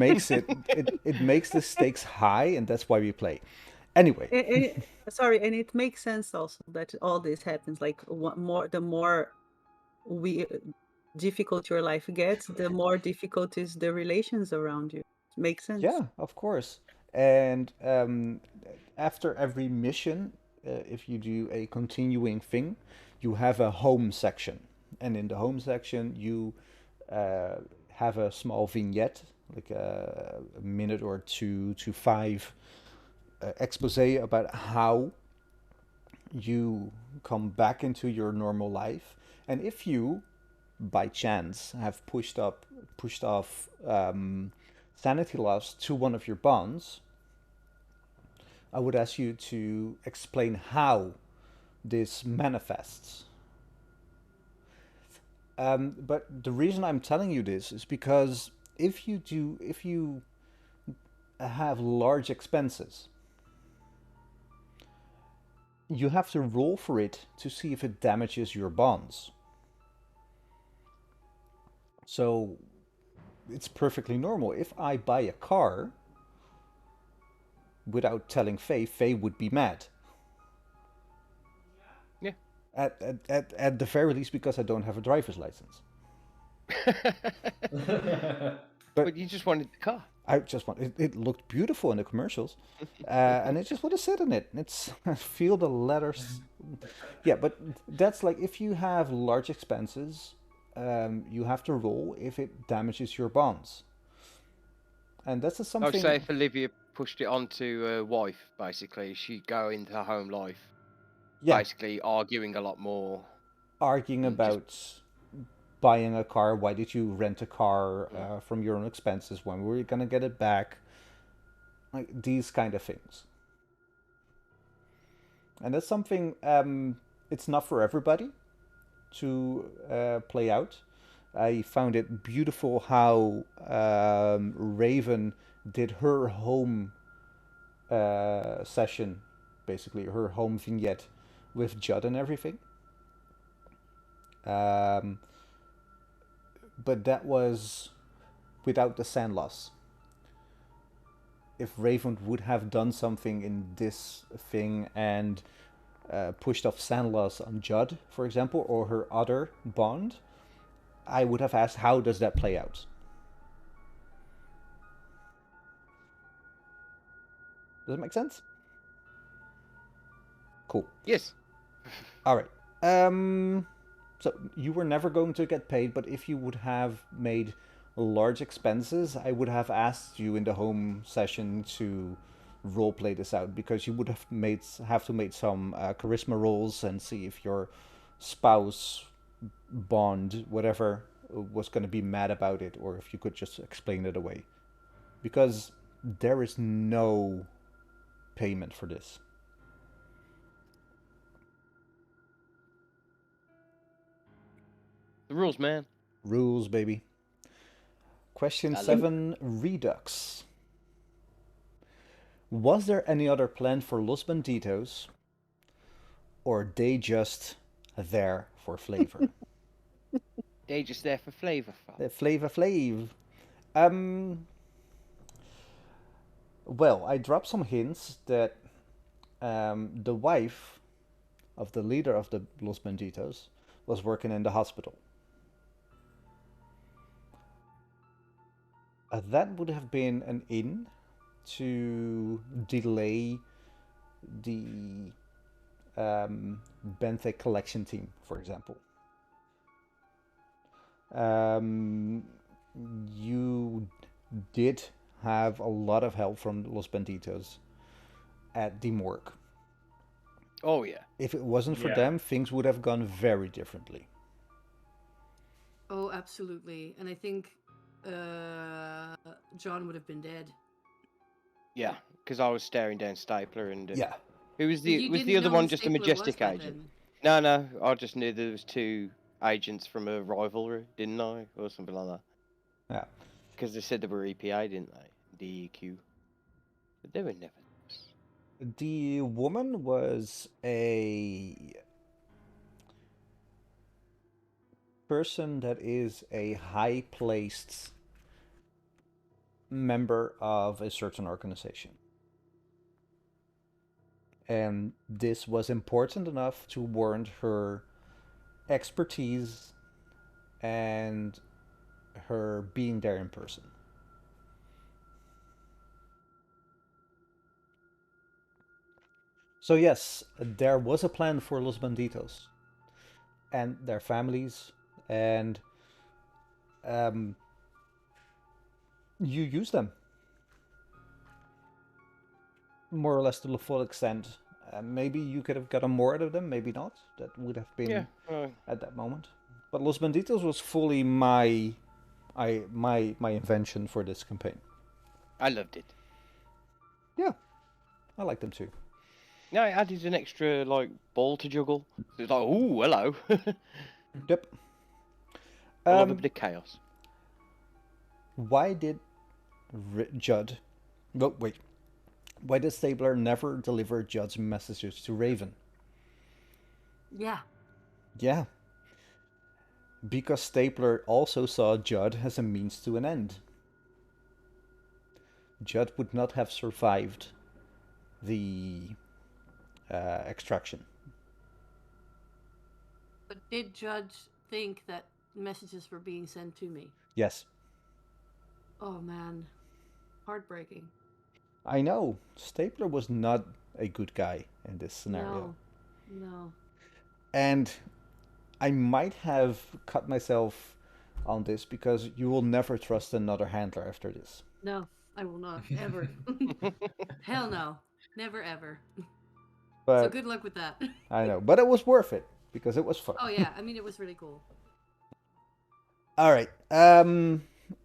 makes the stakes high, and that's why we play. Anyway, Sorry, and it makes sense also that all this happens. Like the more we difficult your life gets, the more difficult is the relations around you. Makes sense. yeah, of course. And after every mission, if you do a continuing thing, you have a home section. And in the home section, you uh, have a small vignette, like a minute or 2 to 5 expose about how you come back into your normal life. And if you, by chance, have pushed off sanity loss to one of your bonds, I would ask you to explain how this manifests. But the reason I'm telling you this is because if you have large expenses, you have to roll for it to see if it damages your bonds. So it's perfectly normal. If I buy a car without telling Faye, Faye would be mad. Yeah. At the very least, because I don't have a driver's license. But you just wanted the car. I just want it looked beautiful in the commercials, and I just want to sit in it. It's feel the letters. Yeah, but that's like if you have large expenses, you have to roll if it damages your bonds, and that's I would something. say if Olivia pushed it onto her wife, basically, she'd go into her home life, Yeah, basically arguing a lot more. arguing and just about buying a car. Why did you rent a car from your own expenses? When were you gonna get it back? Like these kind of things. And that's something. It's not for everybody to play out. I found it beautiful how Raven did her home session, basically her home vignette with Judd and everything. Um, but that was without the sand loss. If Raven would have done something in this thing and pushed off sand loss on Judd, for example, or her other bond, I would have asked, how does that play out? Does it make sense? Cool. yes. All right. So you were never going to get paid, but if you would have made large expenses, I would have asked you in the home session to roleplay this out, because you would have to make some charisma rolls and see if your spouse, bond, whatever, was going to be mad about it, or if you could just explain it away, because there is no payment for this. The rules, man. Rules, baby. Question I love 7, Redux. Was there any other plan for Los Banditos, or they just there for flavor? They just there for flavor. The flavor flav. Well, I dropped some hints that the wife of the leader of the Los Banditos was working in the hospital. That would have been an in to delay the Benthic collection team, for example. You did have a lot of help from Los Banditos at the morgue. Oh yeah. If it wasn't for Yeah. them, things would have gone very differently. Oh, absolutely. And I think John would have been dead. Yeah, because I was staring down Stapler and Yeah. who was But the you was didn't the other know one who just a Stapler was majestic by agent? then. No, I just knew there was two agents from a rivalry, didn't I, or something like that? Yeah. Because they said they were EPA, didn't they? DEQ. But they were never. The woman was a person that is a high placed member of a certain organization. And this was important enough to warrant her expertise and her being there in person. So yes, there was a plan for Los Banditos and their families, and you use them more or less to the full extent. Maybe you could have gotten more out of them, maybe not. That would have been at that moment. But Los Banditos was fully my invention for this campaign. I loved it. Yeah, I like them too. Yeah, it added an extra like ball to juggle. So it's like, oh, hello. Yep. I love a bit of chaos. Why did Judd? Oh, wait. Why did Stabler never deliver Judd's messages to Raven? Yeah. Yeah. Because Stapler also saw Judd as a means to an end. Judd would not have survived the extraction. But did Judge think that messages were being sent to me? Yes. Oh man. Heartbreaking. I know. Stapler was not a good guy in this scenario. No. And I might have cut myself on this because you will never trust another handler after this. No, I will not. Ever. Hell no. Never ever. But So good luck with that. I know. But it was worth it because it was fun. Oh yeah, I mean it was really cool. All right.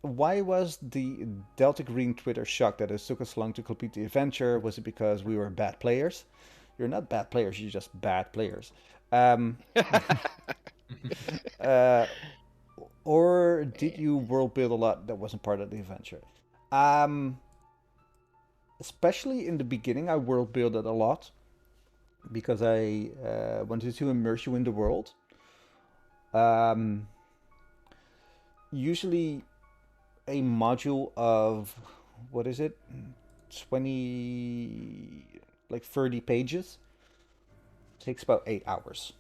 Why was the Delta Green Twitter shocked that it took us long to complete the adventure? Was it because we were bad players? You're not bad players, you're just bad players. Or did you world build a lot that wasn't part of the adventure? Especially in the beginning, I world builded a lot because I wanted to immerse you in the world. Usually a module of, what is it, 20, like 30 pages takes about 8 hours.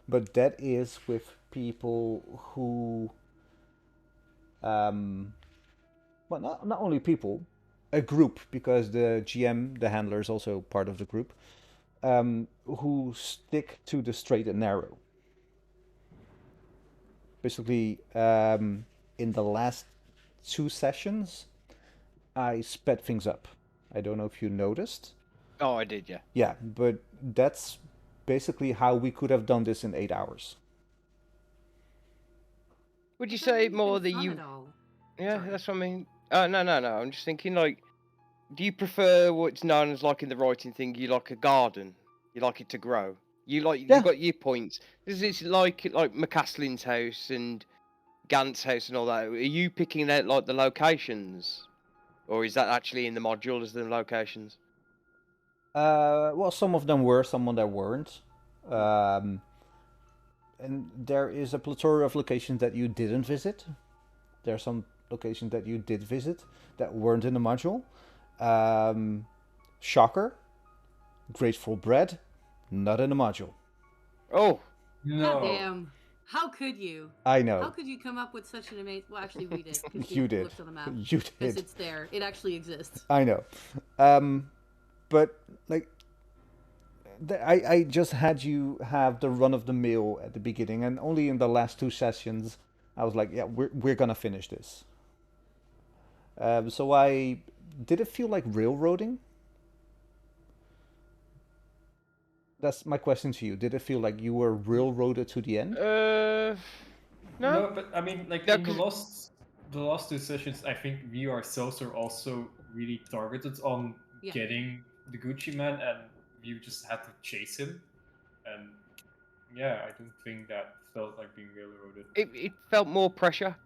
But that is with people who, well, not only people, a group, because the GM, the handler, is also part of the group, who stick to the straight and narrow. Basically, in the last 2 sessions, I sped things up. I don't know if you noticed. Oh, I did, yeah. Yeah, but that's basically how we could have done this in 8 hours. Would you It's not say really more been that fun you? at all. Yeah, Sorry. that's what I mean. Oh, no. I'm just thinking, like, do you prefer what's known as, like, in the writing thing, you like a garden? You like it to grow? You Yeah. got your points. This is like McCaslin's house and Gant's house and all that. Are you picking out, like, the locations? Or is that actually in the module as the locations? Well, some of them were, some of them weren't. Um, and there is a plethora of locations that you didn't visit. There are some locations that you did visit that weren't in the module. Shocker, Grateful Bread, not in the module. Oh, No. Damn. How could you? I How know. could you come up with such an amazing? Well, actually, we did because You we did. looked on the map. You Because did. it's there. It actually exists. I know. But like, I just had you have the run of the mill at the beginning, and only in the last 2 sessions, I was like, yeah, we're gonna finish this. So I did it feel like railroading? That's my question to you. Did it feel like you were railroaded to the end? no. No, but I mean, like No, in 'cause- the last 2 sessions, I think we ourselves are also really targeted on Yeah. getting the Gucci man, and we just had to chase him. And yeah, I don't think that felt like being railroaded. it felt more pressure.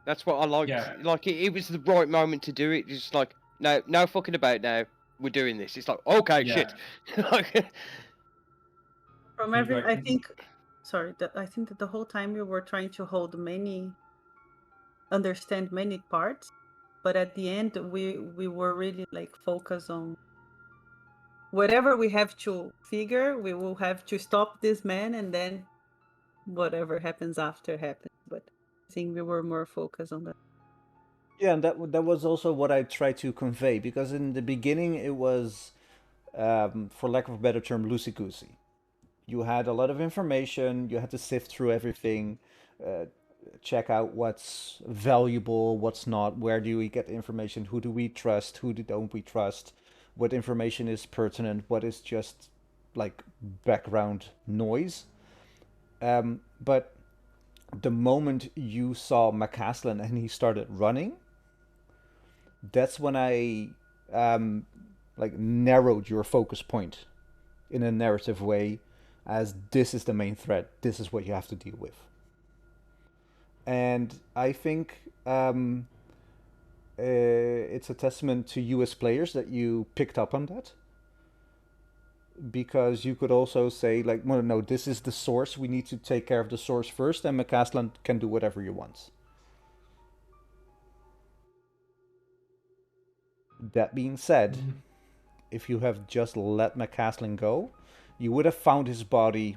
That's what I liked. Yeah. Like it was the right moment to do it. Just like no fucking about now. We're doing this. It's like okay, Yeah. shit. Like, From think, every, like, I think, sorry, that I think that the whole time we were trying to understand many parts, but at the end we were really like focused on whatever we have to figure. We will have to stop this man, and then whatever happens after happens. But I think we were more focused on that. Yeah, and that was also what I tried to convey, because in the beginning it was, for lack of a better term, loosey goosey. You had a lot of information. You had to sift through everything, uh, check out what's valuable, what's not. Where do we get information? Who do we trust? Don't we trust? What information is pertinent? What is just like background noise? But the moment you saw McCaslin and he started running, that's when I like narrowed your focus point in a narrative way, as this is the main threat. This is what you have to deal with. And I think it's a testament to you as players that you picked up on that, because you could also say like, well, no, this is the source. We need to take care of the source first, and McCaslin can do whatever he wants. That being said, if you have just let McCaslin go, you would have found his body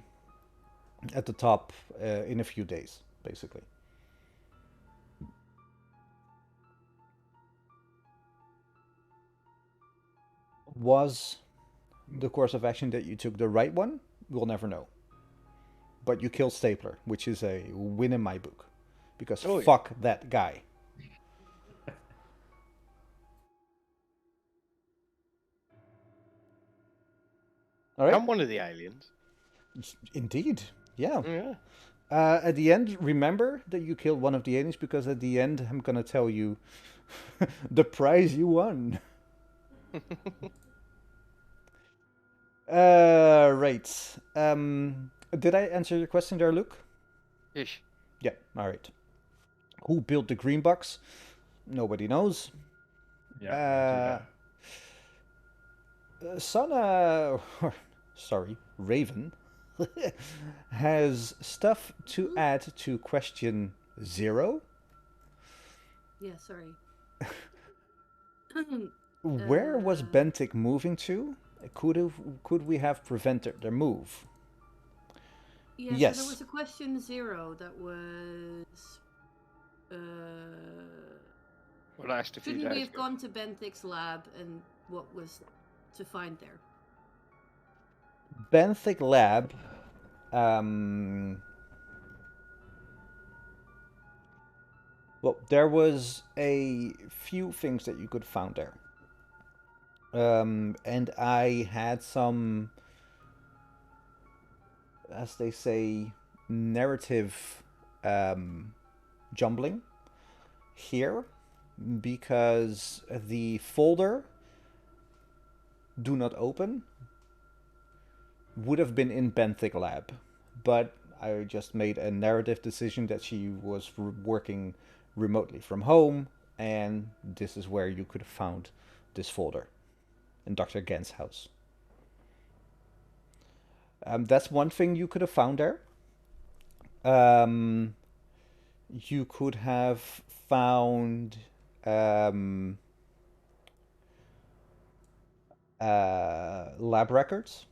at the top in a few days, basically. Was the course of action that you took the right one? We'll never know. But you killed Stapler, which is a win in my book, because Oh, yeah. fuck that guy. All right. I'm one of the aliens. Indeed. Yeah. Yeah. At the end, remember that you killed one of the aliens, because at the end, I'm gonna tell you the prize you won. Right. Did I answer your question there, Luke? Ish. Yeah. All right. Who built the green box? Nobody knows. Yeah. Sana, sorry, Raven, has stuff to add to question 0. Yeah, sorry. Where was Bentic moving to? Could we have prevented their move? Yeah, so Yes. there was a question 0 that was. Well, I asked a few Shouldn't we days have ago. gone to Benthic's lab, and what was to find there? Benthic Lab. Well, there was a few things that you could found there. And I had some, as they say, narrative jumbling here because the folder do not open would have been in Benthic Lab, but I just made a narrative decision that she was working remotely from home, and this is where you could have found this folder in Dr. Gant's house. That's one thing you could have found there. You could have found lab records.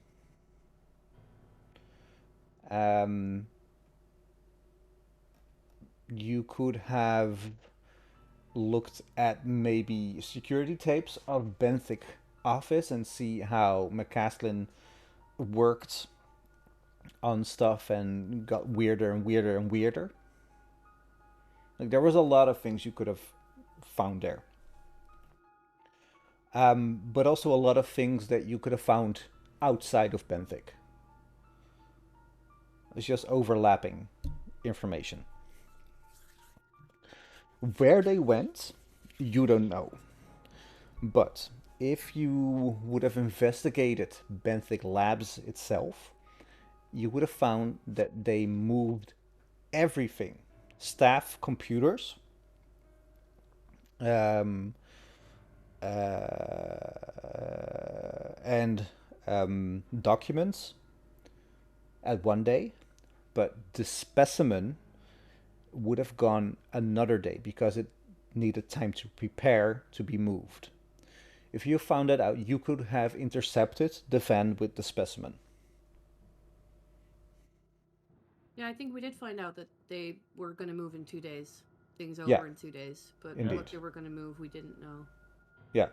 You could have looked at maybe security tapes of Benthic office and see how McCaslin worked on stuff and got weirder and weirder and weirder. Like there was a lot of things you could have found there. But also a lot of things that you could have found outside of Benthic. It's just overlapping information. Where they went, you don't know. But if you would have investigated Benthic Labs itself, you would have found that they moved everything. Staff computers, and documents at one day, but the specimen would have gone another day because it needed time to prepare to be moved. If you found that out, you could have intercepted the van with the specimen. Yeah, I think we did find out that they were going to move in 2 days. Things over Yeah. in 2 days. But Indeed. what they were going to move, we didn't know. Yeah.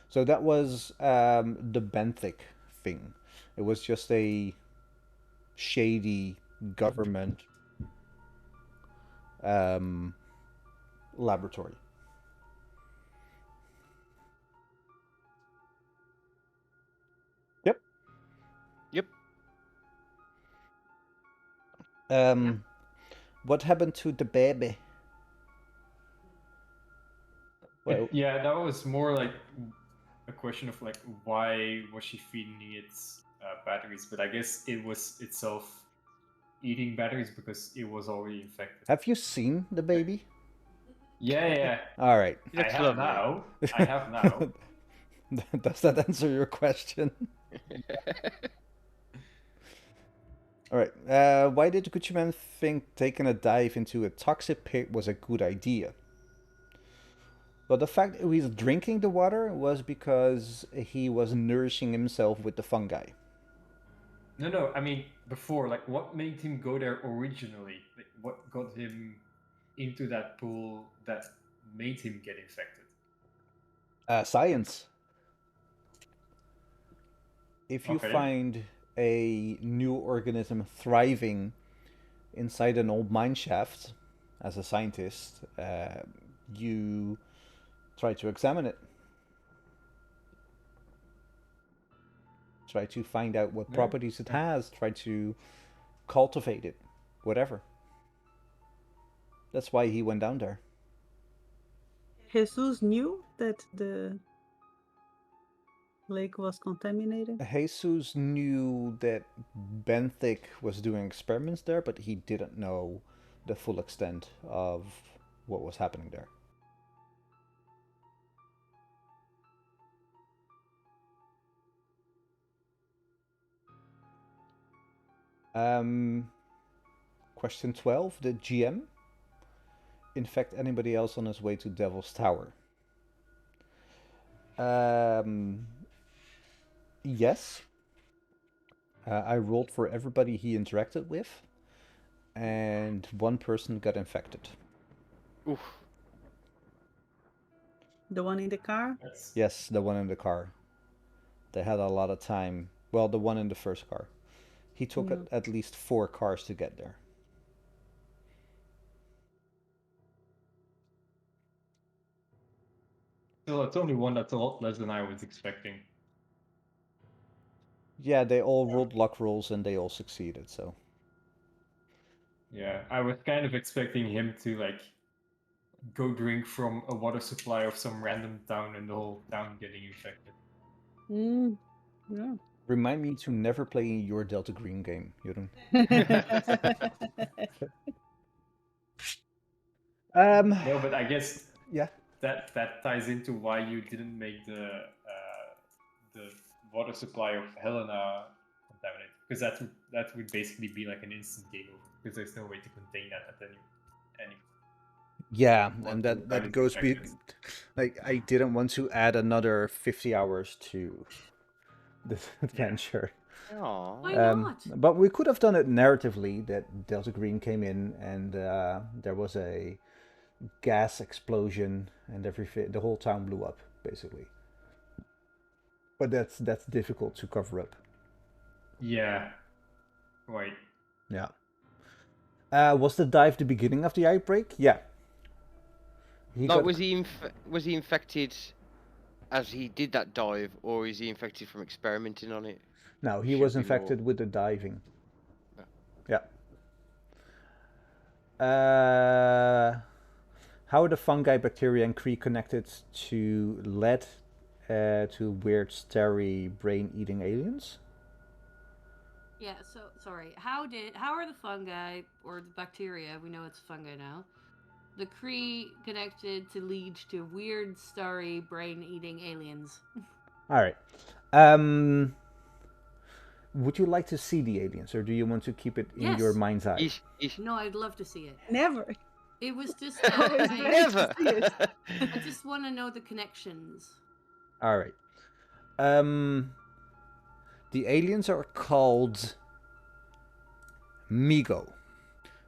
So that was the Benthic thing. It was just a shady government laboratory. Yep. Yep. What happened to the baby? Well, Yeah, that was more like a question of like why was she feeding it batteries? But I guess it was itself eating batteries because it was already infected. have you seen the baby? Yeah. All right. He looks I have lovely. now. I have now. Does that answer your question? All right. Why did Gucci think taking a dive into a toxic pit was a good idea? Well, the fact that he was drinking the water was because he was nourishing himself with the fungi. No. I mean, before, like, what made him go there originally? Like, what got him into that pool that made him get infected? Science. If you Okay. find a new organism thriving inside an old mine shaft, as a scientist, you try to examine it. Try to find out what properties it has. Try to cultivate it. Whatever. That's why he went down there. Jesus knew that the lake was contaminated. Jesus knew that Benthic was doing experiments there, but he didn't know the full extent of what was happening there. Question 12. Did GM infect anybody else on his way to Devil's Tower? Yes. I rolled for everybody he interacted with, and one person got infected. Oof. The one in the car? Yes, the one in the car. They had a lot of time. Well, the one in the first car. He took at least 4 cars to get there. Still, it's only one that's a lot less than I was expecting. Yeah, they all rolled luck rolls and they all succeeded, so. Yeah, I was kind of expecting him to like go drink from a water supply of some random town and the whole town getting infected. Yeah. Remind me to never play your Delta Green game, Jeroen. No, but I guess Yeah. that ties into why you didn't make the water supply of Helena contaminated, because that would basically be like an instant game over, because there's no way to contain that at any Yeah, once and the that town is goes infected. like I didn't want to add another 50 hours to this adventure. Why Um, not? but we could have done it narratively that Delta Green came in and there was a gas explosion and the whole town blew up basically. But that's difficult to cover up. Yeah, right. Yeah. Was the dive the beginning of the outbreak? Yeah. Like, was he infected as he did that dive, or is he infected from experimenting on it? No, he Should was be more- infected with the diving. Yeah. Yeah. How are the fungi, bacteria, and Kree connected to lead to weird, starry, brain-eating aliens? Yeah, so sorry. How are the fungi or the bacteria, we know it's fungi now, the Kree connected to lead to weird, starry, brain-eating aliens? All right. Would you like to see the aliens, or do you want to keep it in your Yes. mind's eye? No, I'd love to see it. Never. It was just Always I, nice to Never. see it. I just want to know the connections. All right. The aliens are called Migo.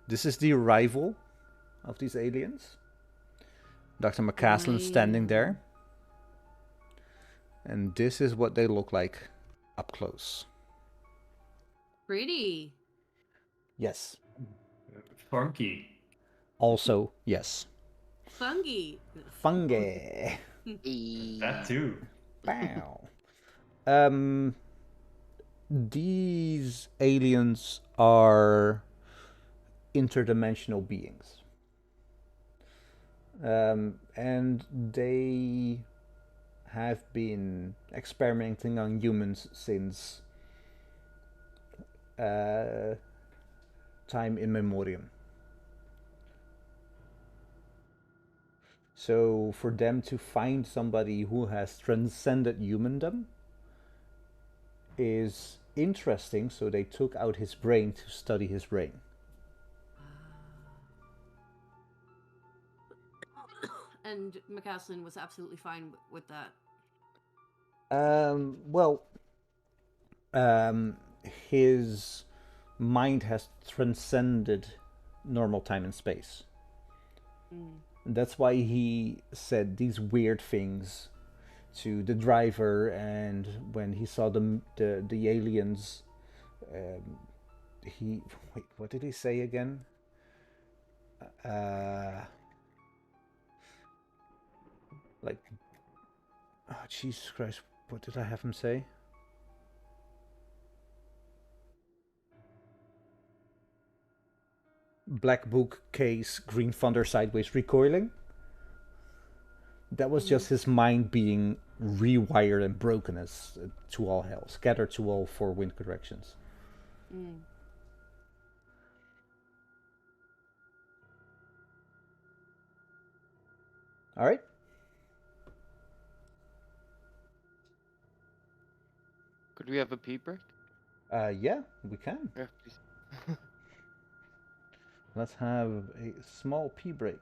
This is the arrival of these aliens. Dr. McCaslin standing there. And this is what they look like up close. Pretty. Yes. Funky. Also, yes. Fungi. Fungi. That too. Wow. These aliens are interdimensional beings. And they have been experimenting on humans since time immemorial. So for them to find somebody who has transcended humandom is interesting, so they took out his brain to study his brain. And McCaslin was absolutely fine with that. His mind has transcended normal time and space. That's why he said these weird things to the driver, and when he saw the aliens, he wait. What did he say again? Like, oh, Jesus Christ! What did I have him say? Black book case, green thunder sideways recoiling. That was just his mind being rewired and broken as to all hell, scattered to all four wind directions. All right. Could we have a pee break? Yeah, we can. Yeah, please. Let's have a small pee break.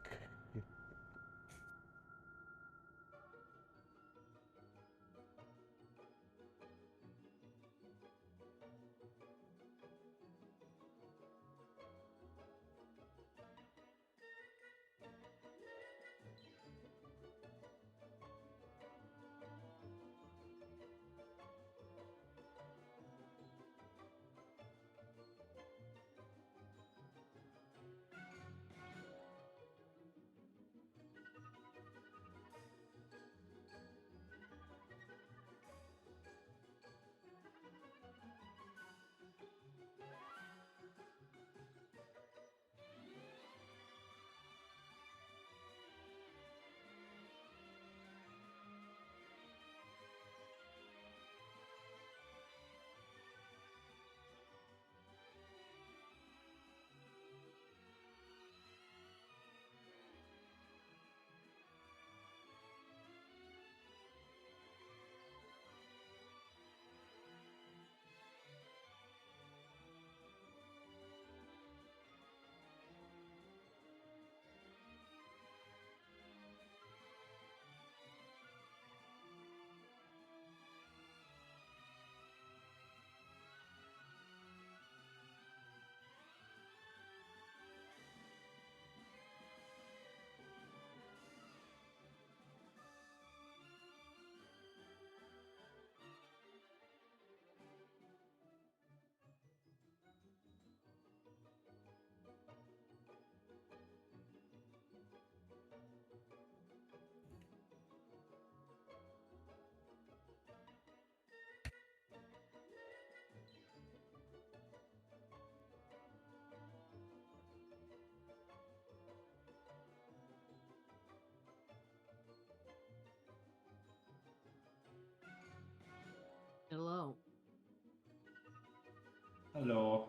Hello.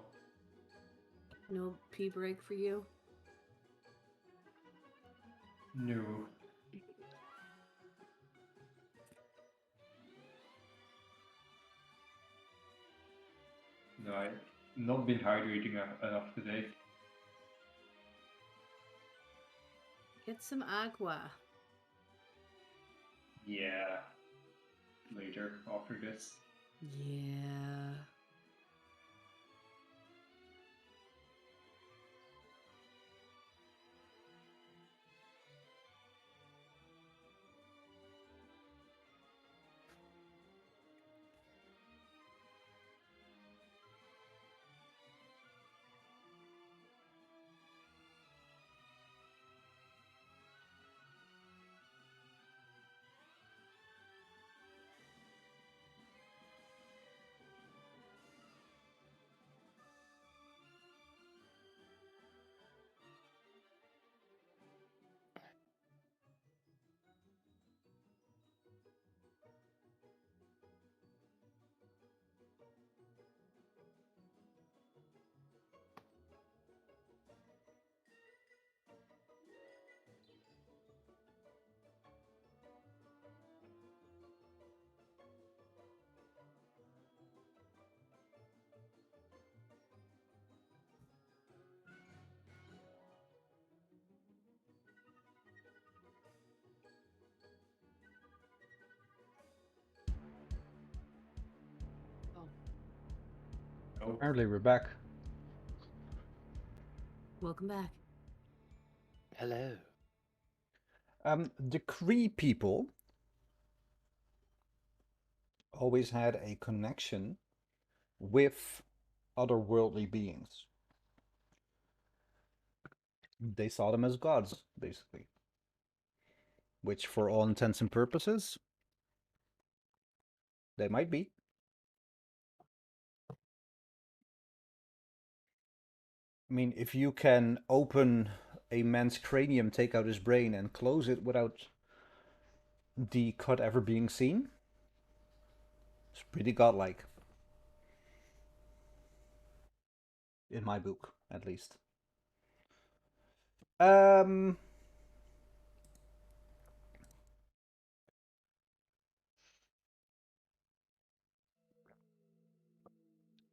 No pee break for you? No. No, I've not been hydrating enough today. Get some agua. Yeah. Later, after this. Yeah. Oh, Oh, Apparently we're back. welcome back. Hello. The Cree people always had a connection with otherworldly beings. They saw them as gods, basically. Which, for all intents and purposes, they might be. I mean, if you can open a man's cranium, take out his brain, and close it without the cut ever being seen, it's pretty godlike. In my book, at least.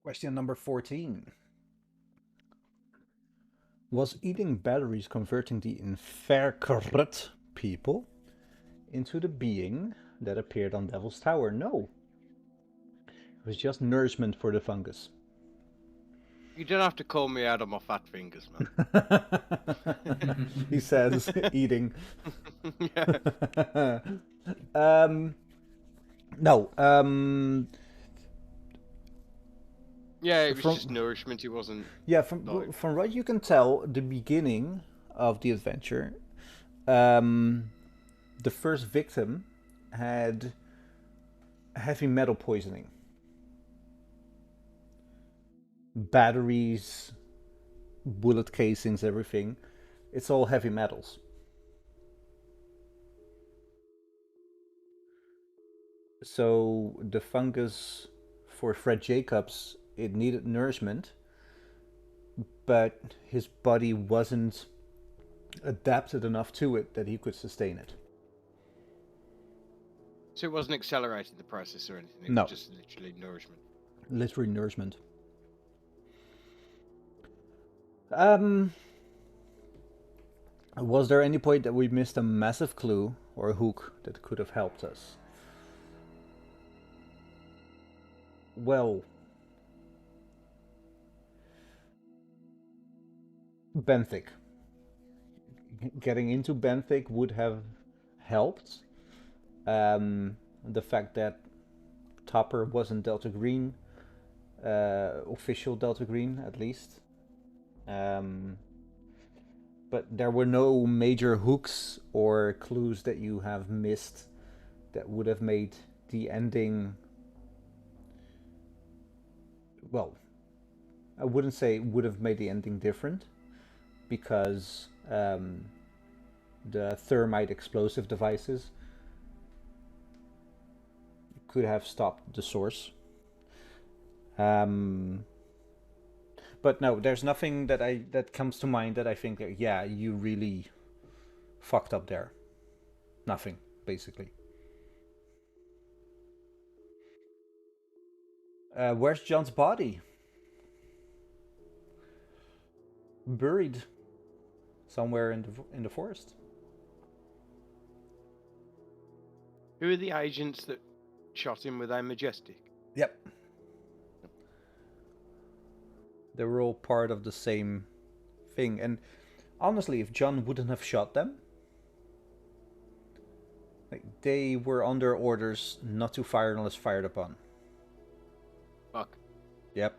Question number 14. Was eating batteries converting the Inverkeret people into the being that appeared on Devil's Tower? No. It was just nourishment for the fungus. You don't have to call me out on my fat fingers, man. He says, eating. Yeah. No. Yeah, it was just nourishment. It wasn't. Yeah, from what you can tell, the beginning of the adventure, the first victim had heavy metal poisoning. Batteries, bullet casings, everything. It's all heavy metals. So the fungus for Fred Jacobs, it needed nourishment, but his body wasn't adapted enough to it that he could sustain it. So it wasn't accelerating the process or anything. It No. was just literally nourishment. Literally nourishment. Was there any point that we missed a massive clue or a hook that could have helped us? Well, Benthic. Getting into Benthic would have helped. The fact that Topper wasn't Delta Green, official Delta Green at least. But there were no major hooks or clues that you have missed that would have made the ending. Well, I wouldn't say it would have made the ending different, because the thermite explosive devices could have stopped the source. But no, there's nothing that comes to mind that I think that, yeah, you really fucked up there. Nothing, basically. Where's John's body? Buried somewhere in the forest. Who are the agents that shot him with a Majestic? Yep. They were all part of the same thing. And honestly, if John wouldn't have shot them, like, they were under orders not to fire unless fired upon. Fuck. Yep.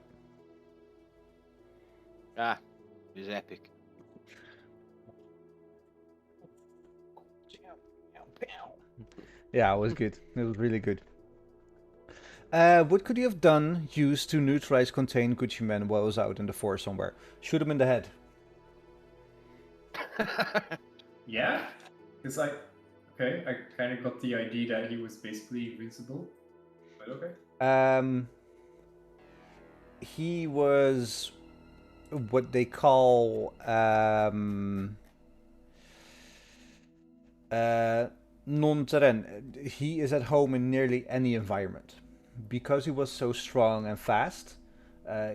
Ah, it was epic. Yeah, it was good. It was really good. What could you have done used to neutralize contain Gucci Man while he was out in the forest somewhere? Shoot him in the head. Yeah, because I kind of got the idea that he was basically invincible, but okay. He was what they call non-terrain. He is at home in nearly any environment. Because he was so strong and fast,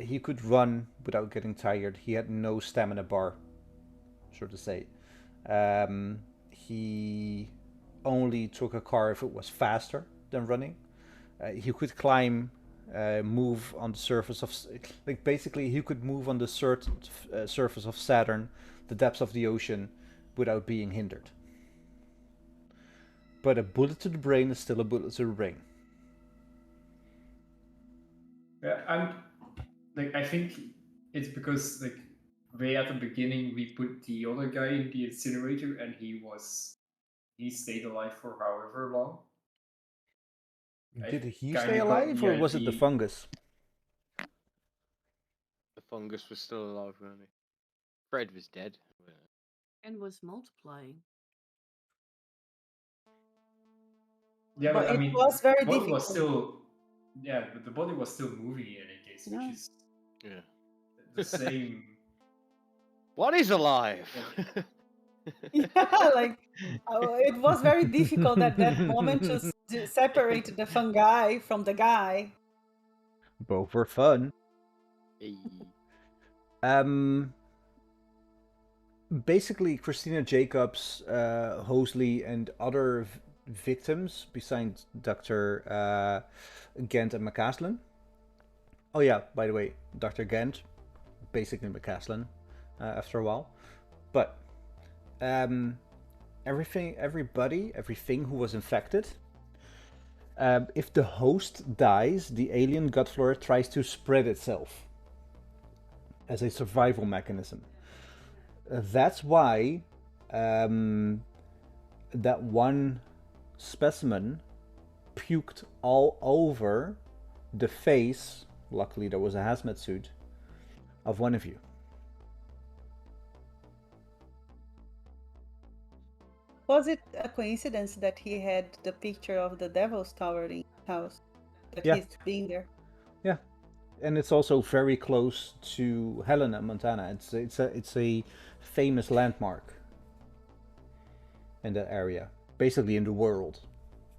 he could run without getting tired. He had no stamina bar, so to say. He only took a car if it was faster than running. He could climb, move on the surface of, like, basically he could move on the surface of Saturn, the depths of the ocean, without being hindered. But a bullet to the brain is still a bullet to the brain. Yeah, I think it's because, like, way at the beginning we put the other guy in the incinerator and he stayed alive for however long. Did he kinda stay got alive, the or was it the idea- fungus? The fungus was still alive, wasn't he? Fred was dead. And was multiplying. Yeah, But but I it mean, was very the body difficult. was still, yeah, but the body was still moving in any case, Yeah. which is Yeah. the same. What is alive? Yeah, like it was very difficult at that moment to separate the FunGuy from the guy. Both were fun. Hey. Basically, Christina Jacobs, Hosley, and other victims besides Dr. Gent and McCaslin. Oh yeah, by the way, Dr. Gent, basically McCaslin, after a while. But everything who was infected, if the host dies, the alien gut flora tries to spread itself as a survival mechanism. That's why that one specimen puked all over the face. Luckily, there was a hazmat suit of one of you. Was it a coincidence that he had the picture of the Devil's Tower in his house? That Yeah. he's being there? Yeah, and it's also very close to Helena, Montana. It's a famous landmark in that area, basically in the world,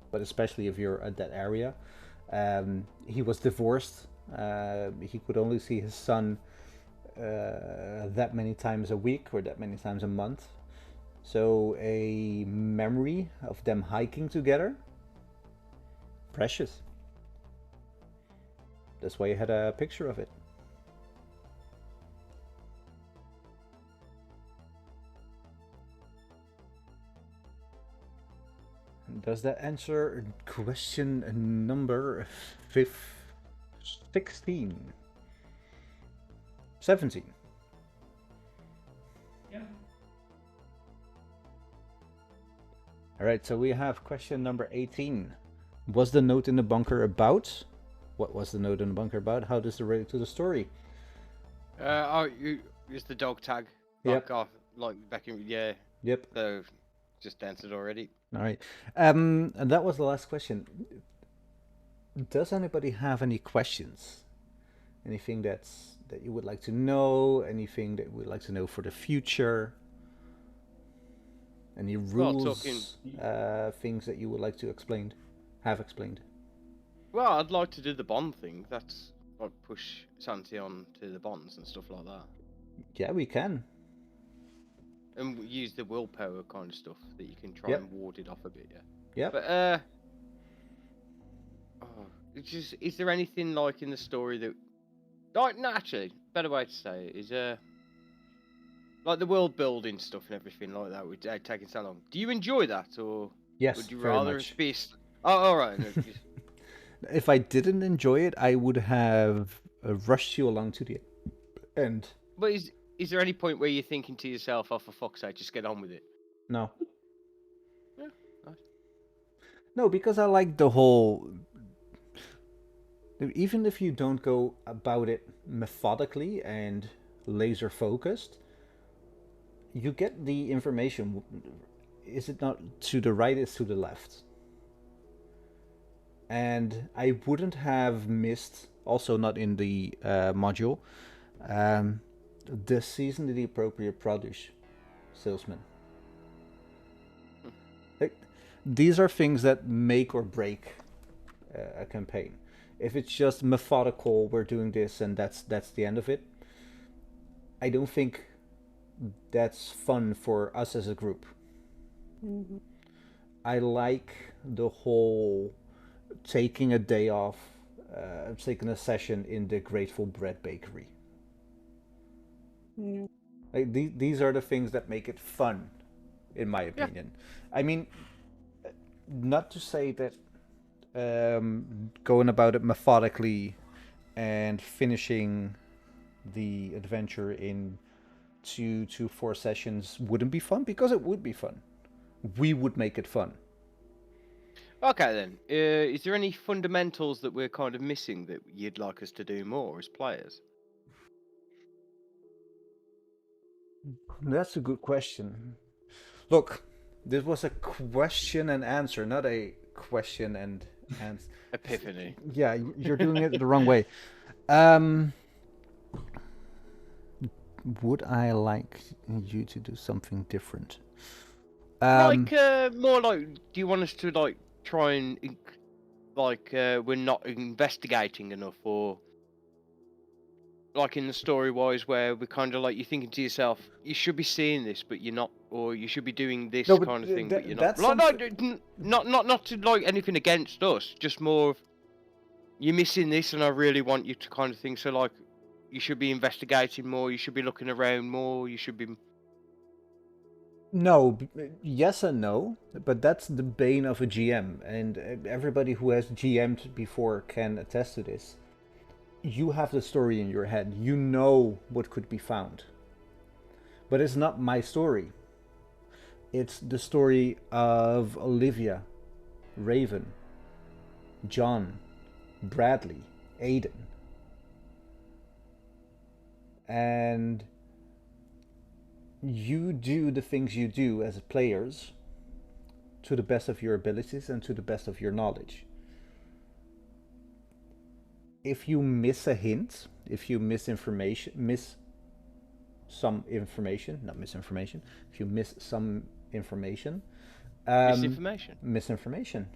but especially if you're at that area. He was divorced. He could only see his son that many times a week or that many times a month. So a memory of them hiking together, precious. That's why I had a picture of it. Does that answer question number 16? 17. Yeah. Alright, so we have question number 18. Was the note in the bunker about? What was the note in the bunker about? How does it relate to the story? It's the dog tag. Yep. Like back in, yeah. Yep. So, just answered already. Alright. And that was the last question. Does anybody have any questions? Anything that you would like to know, anything that you would like to know for the future, any Well, talking. rules, things that you would like to have explained. Well, I'd like to do the bond thing. That's like push Santi on to the bonds and stuff like that, Yeah, we can. and use the willpower kind of stuff that you can try Yep. and ward it off a bit. Yeah. Yep. But it's just, is there anything like in the story that, like, no, actually, better way to say it is like the world building stuff and everything like that would taking so long. Do you enjoy that, or Yes, would you very rather much. be? Oh, all right. No, If I didn't enjoy it, I would have rushed you along to the end. but is there any point where you're thinking to yourself, "Oh, for fuck's sake, just get on with it"? No. Yeah. Nice. No, because I like the whole. Even if you don't go about it methodically and laser focused, you get the information. Is it not to the right? It's to the left. And I wouldn't have missed, also not in the module, this season the appropriate produce salesman. These are things that make or break a campaign. If it's just methodical, we're doing this and that's the end of it, I don't think that's fun for us as a group. Mm-hmm. I like the whole taking a day off, taking a session in the Grateful Bread Bakery. Yeah. Like, these are the things that make it fun, in my opinion. I mean, not to say that going about it methodically and finishing the adventure in 2 to 4 sessions wouldn't be fun, because it would be fun. We would make it fun. Okay then. Is there any fundamentals that we're kind of missing that you'd like us to do more as players? That's a good question. Look, this was a question and answer, not a question and answer. Epiphany. Yeah, you're doing it the wrong way. Would I like you to do something different? Like more like, do you want us to like try and like we're not investigating enough, or like in the story wise where we're kind of like, you're thinking to yourself, you should be seeing this but you're not, or you should be doing this No, but kind of thing but you're not. that's Like, something... not to like anything against us, just more of, you're missing this and I really want you to kind of think, so like you should be investigating more, you should be looking around more, you should be... No, yes and no, but that's the bane of a GM, and everybody who has GM'd before can attest to this. You have the story in your head, you know what could be found. But it's not my story. It's the story of Olivia, Raven, John, Bradley, Aiden. And you do the things you do as players to the best of your abilities and to the best of your knowledge. If you miss a hint, if you miss some information, not misinformation, if you miss some information, misinformation,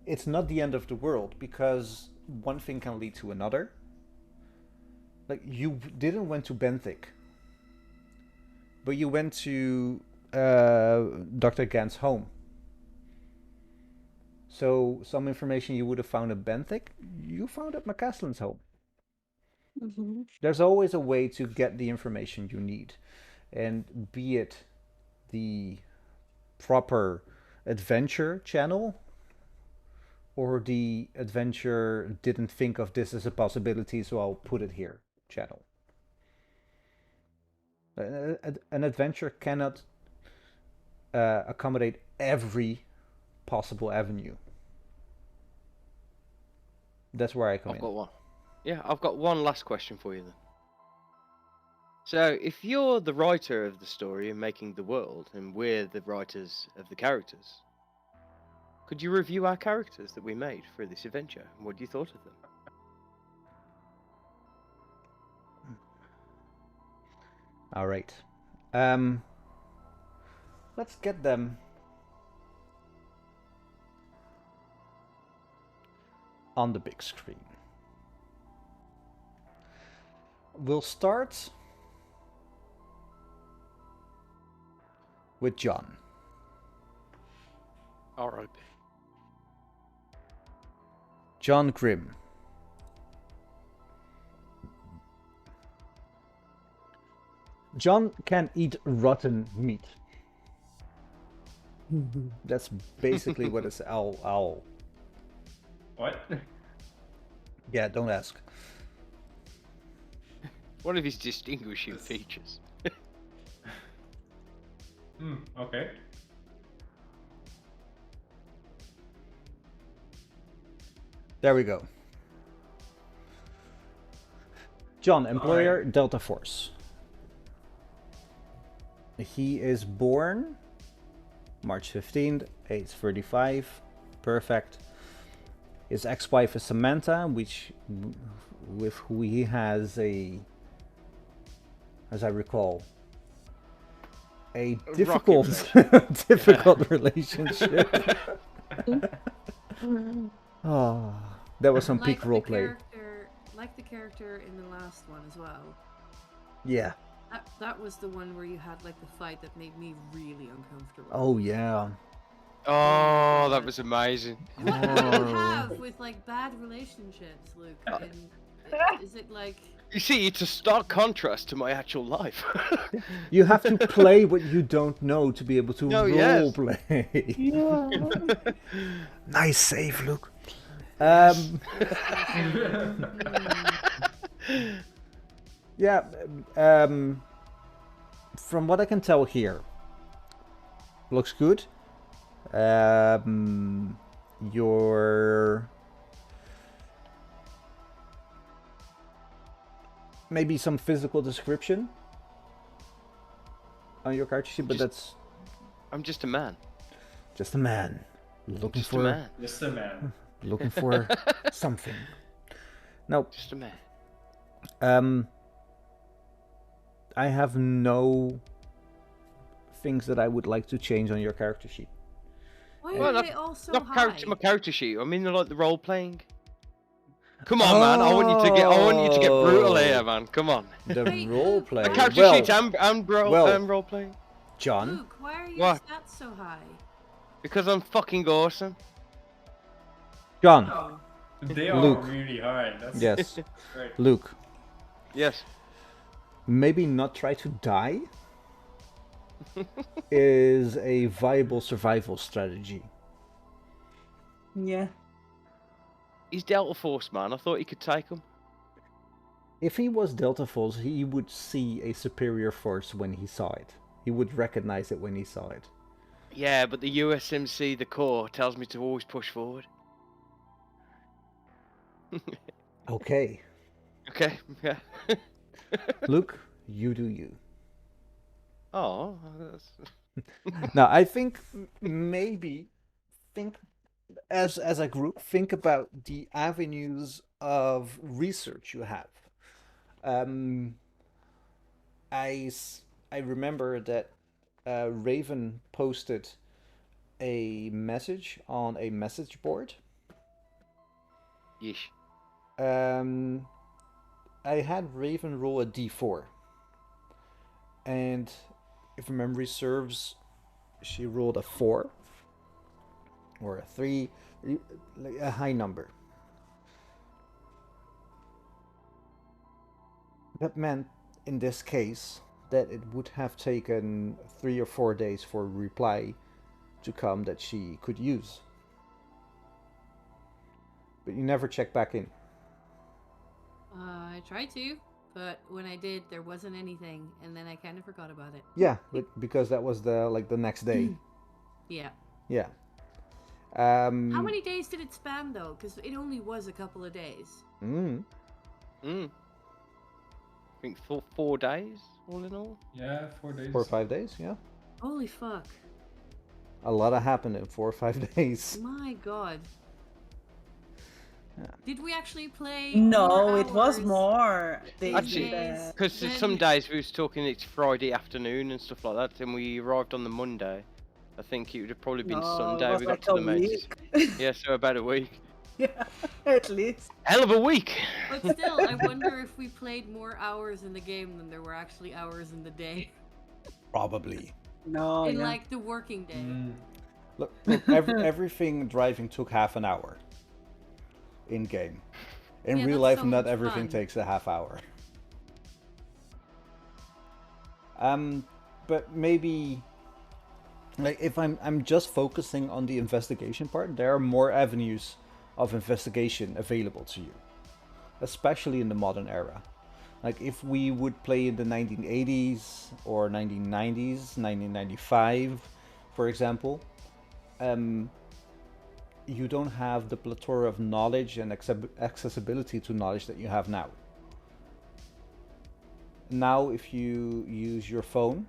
it's not the end of the world, because one thing can lead to another. Like, you didn't went to Benthic, but you went to Dr. Gant's home. So some information you would have found at Benthic, you found at McCaslin's home. Mm-hmm. There's always a way to get the information you need, and be it the proper adventure channel, or the adventure didn't think of this as a possibility, so I'll put it here channel. An adventure cannot accommodate every possible avenue. That's where I come in. I've got one. Yeah, I've got one last question for you then. So, if you're the writer of the story and making the world, and we're the writers of the characters, could you review our characters that we made for this adventure, and what you thought of them? All right. Let's get them on the big screen. We'll start with John. R.I.P. John Grimm. John can eat rotten meat. That's basically what it's. I'll. What? Yeah, don't ask. One of his distinguishing features. Okay. There we go. John, employer, Delta Force. He is born March 15th, age 35. Perfect. His ex-wife is Samantha, with who he has a, as I recall, a difficult difficult relationship. Oh, that was some peak roleplay. Like the character in the last one as well. Yeah. That was the one where you had like the fight that made me really uncomfortable. Oh yeah. Oh, that was amazing. What do you have with like bad relationships, Luke? Is it like? You see, it's a stark contrast to my actual life. You have to play what you don't know to be able to role play. Yeah. Nice save, Luke. Yeah. From what I can tell here, looks good. Your maybe some physical description on your character sheet, but that's I'm just a man. just a man looking Just for a man. Just a man. looking for something. No, Just a man. I have no things that I would like to change on your character sheet. Why Well, are they all so Not high? my character sheet. I mean, like the role playing. Come on, man! I want you to get brutal here, man. Come on. The Wait, role Luke, play. why- Character Well, sheets and role playing. John, Luke, why are your What? stats so high? Because I'm fucking awesome. John, Oh, They are Luke. really high. That's yes, great. Luke, Yes. maybe not try to die is a viable survival strategy. Yeah. He's Delta Force, man. I thought he could take him. If he was Delta Force, he would see a superior force when he saw it. He would recognize it when he saw it. Yeah, but the USMC, the core, tells me to always push forward. Okay, Okay. Yeah. Luke, you do you. Oh, that's... Now, I think think as a group, think about the avenues of research you have. I remember that Raven posted a message on a message board. Yeesh. I had Raven roll a d4, and if memory serves, she rolled a 4 or a 3, a high number. That meant, in this case, that it would have taken 3 or 4 days for a reply to come that she could use. But you never check back in. I tried to, but when I did, there wasn't anything, and then I kind of forgot about it. Yeah, but because that was the next day. Yeah. Yeah. How many days did it span though? Because it only was a couple of days. I think 4 days, all in all. Yeah, 4 days. 4 or 5 days, yeah. Holy fuck! A lot happened in 4 or 5 days. My god. Did we actually play? No, more it was hours more days Actually, than that. because then- some days we was talking it's Friday afternoon and stuff like that, and we arrived on the Monday. I think it would have probably been No, Sunday it was we got like to a the mates. week. Yeah, so about a week. Yeah, at least. Hell of a week! But still, I wonder if we played more hours in the game than there were actually hours in the day. Probably. No, in yeah. like the working day. Look, everything driving took half an hour in game. In Yeah, real that's life, so not much everything fun. takes a half hour. But maybe, like, if I'm just focusing on the investigation part, there are more avenues of investigation available to you, especially in the modern era. Like, if we would play in the 1980s or 1990s, 1995, for example, you don't have the plethora of knowledge and accessibility to knowledge that you have now. Now, if you use your phone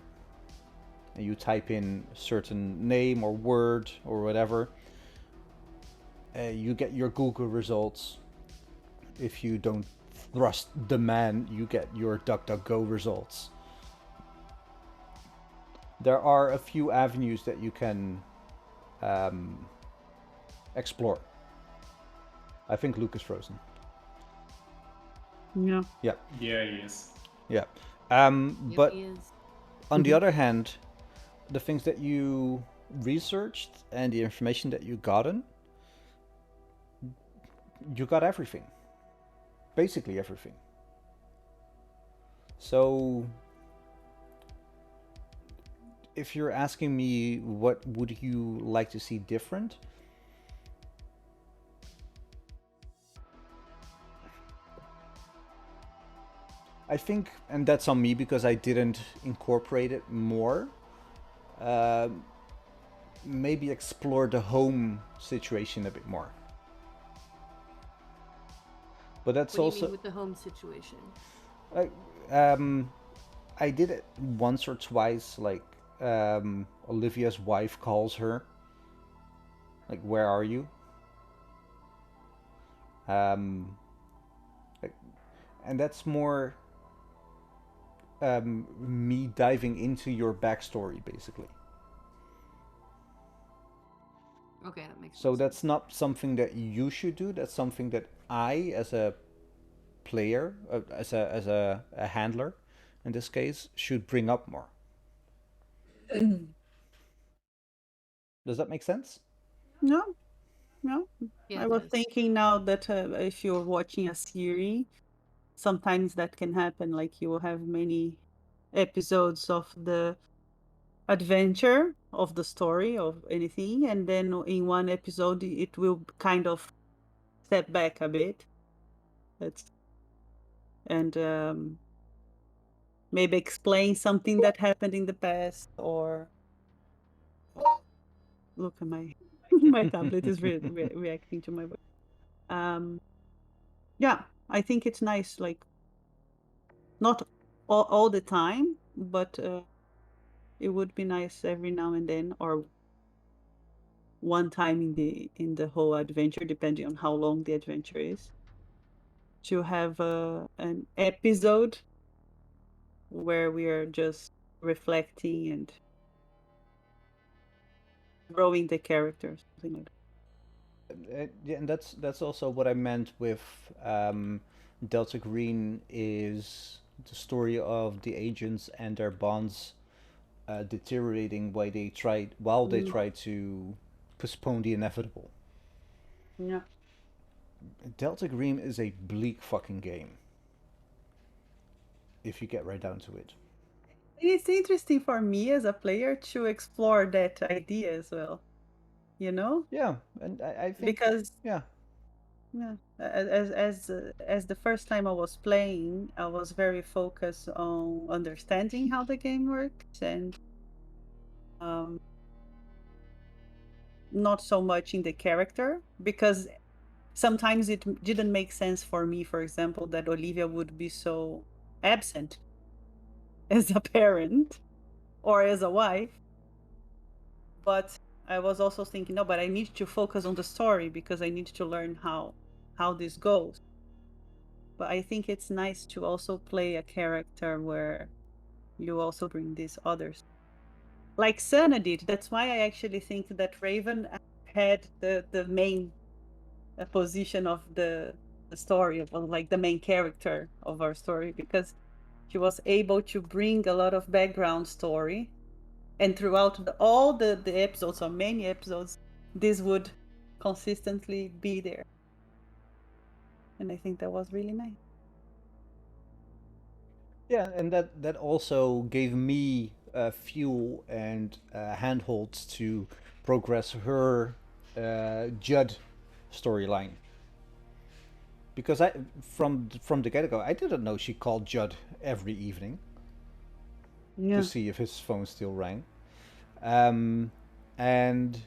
and you type in a certain name or word or whatever, you get your Google results. If you don't thrust the man, you get your DuckDuckGo results. There are a few avenues that you can explore. I think Luke is frozen. Yeah. Yeah. Yeah, he is. Yeah. Yep, But he is. on the other hand, the things that you researched and the information that you gotten, you got everything. Basically everything. So if you're asking me what would you like to see different, I think, and that's on me because I didn't incorporate it more, maybe explore the home situation a bit more. But that's What do you also mean with the home situation? I did it once or twice. Like Olivia's wife calls her, like, "Where are you?" Like, and that's more me diving into your backstory, basically. Okay, that makes So sense. that's not something that you should do. That's something that I, as a player, as a handler, in this case, should bring up more. Does that make sense? No, no. Yeah, I it was does. thinking now that if you're watching a series, sometimes that can happen. Like you will have many episodes of the adventure of the story of anything, and then in one episode it will kind of step back a bit. And maybe explain something that happened in the past, or look at my my tablet is reacting to my voice. Yeah, I think it's nice, like not all the time, but it would be nice every now and then, or one time in the whole adventure, depending on how long the adventure is, to have an episode where we are just reflecting and growing the characters, something like that. Yeah, and that's also what I meant with Delta Green is the story of the agents and their bonds deteriorating while they tried to postpone the inevitable. Yeah. Delta Green is a bleak fucking game. If you get right down to it. It's interesting for me as a player to explore that idea as well, you know, Yeah, and I think because yeah. yeah, as the first time I was playing, I was very focused on understanding how the game works, and not so much in the character, because sometimes it didn't make sense for me, for example, that Olivia would be so absent as a parent or as a wife. But I was also thinking, no, but I need to focus on the story because I need to learn how how this goes. But I think it's nice to also play a character where you also bring these others. Like Sana did. That's why I actually think that Raven had the main position of the story, of like the main character of our story, because she was able to bring a lot of background story, and throughout all the episodes, or many episodes, this would consistently be there, and I think that was really nice. Yeah, and that also gave me fuel and handholds to progress her Judd storyline. Because I from the get go, I didn't know she called Judd every evening Yeah. to see if his phone still rang. Um, and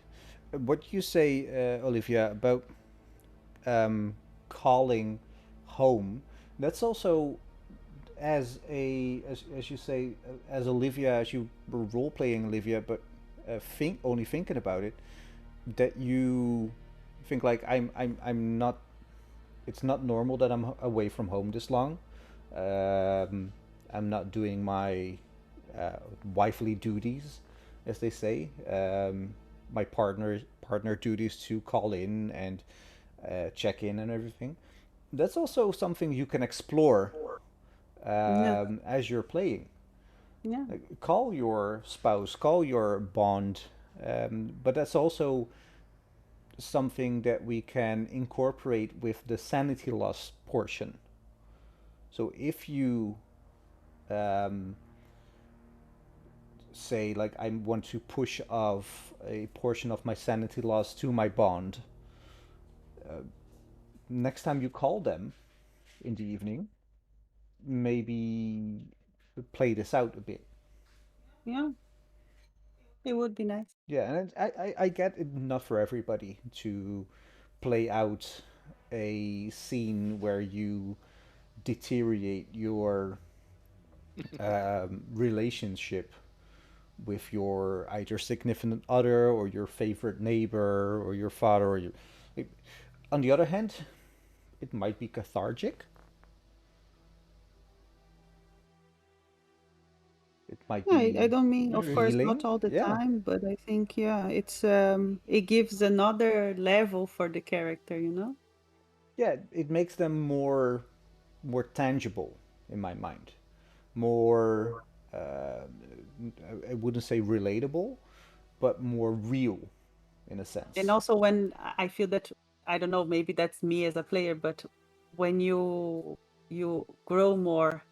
what you say, Olivia, about calling home, that's also as you say, as Olivia, as you were role playing Olivia, but only thinking about it, that you think like I'm not. It's not normal that I'm away from home this long. Um, I'm not doing my wifely duties, as they say. My partner duties to call in and check in and everything. That's also something you can explore Yeah. as you're playing. Yeah. Like, call your spouse, call your bond, but that's also something that we can incorporate with the sanity loss portion. So if you um, say like I want to push off a portion of my sanity loss to my bond, next time you call them in the evening, maybe play this out a bit. Yeah. It would be nice. Yeah, and I get it not for everybody to play out a scene where you deteriorate your relationship with your either significant other or your favorite neighbor or your father or your. On the other hand, it might be cathartic. It might Yeah, I be don't mean, of course, not healing. all the Yeah, time, but I think, yeah, it's it gives another level for the character, you know? yeah. It makes them more tangible in my mind. More, I wouldn't say relatable, but more real in a And sense. also when I feel that, I don't know, maybe that's me as a player, but when you grow more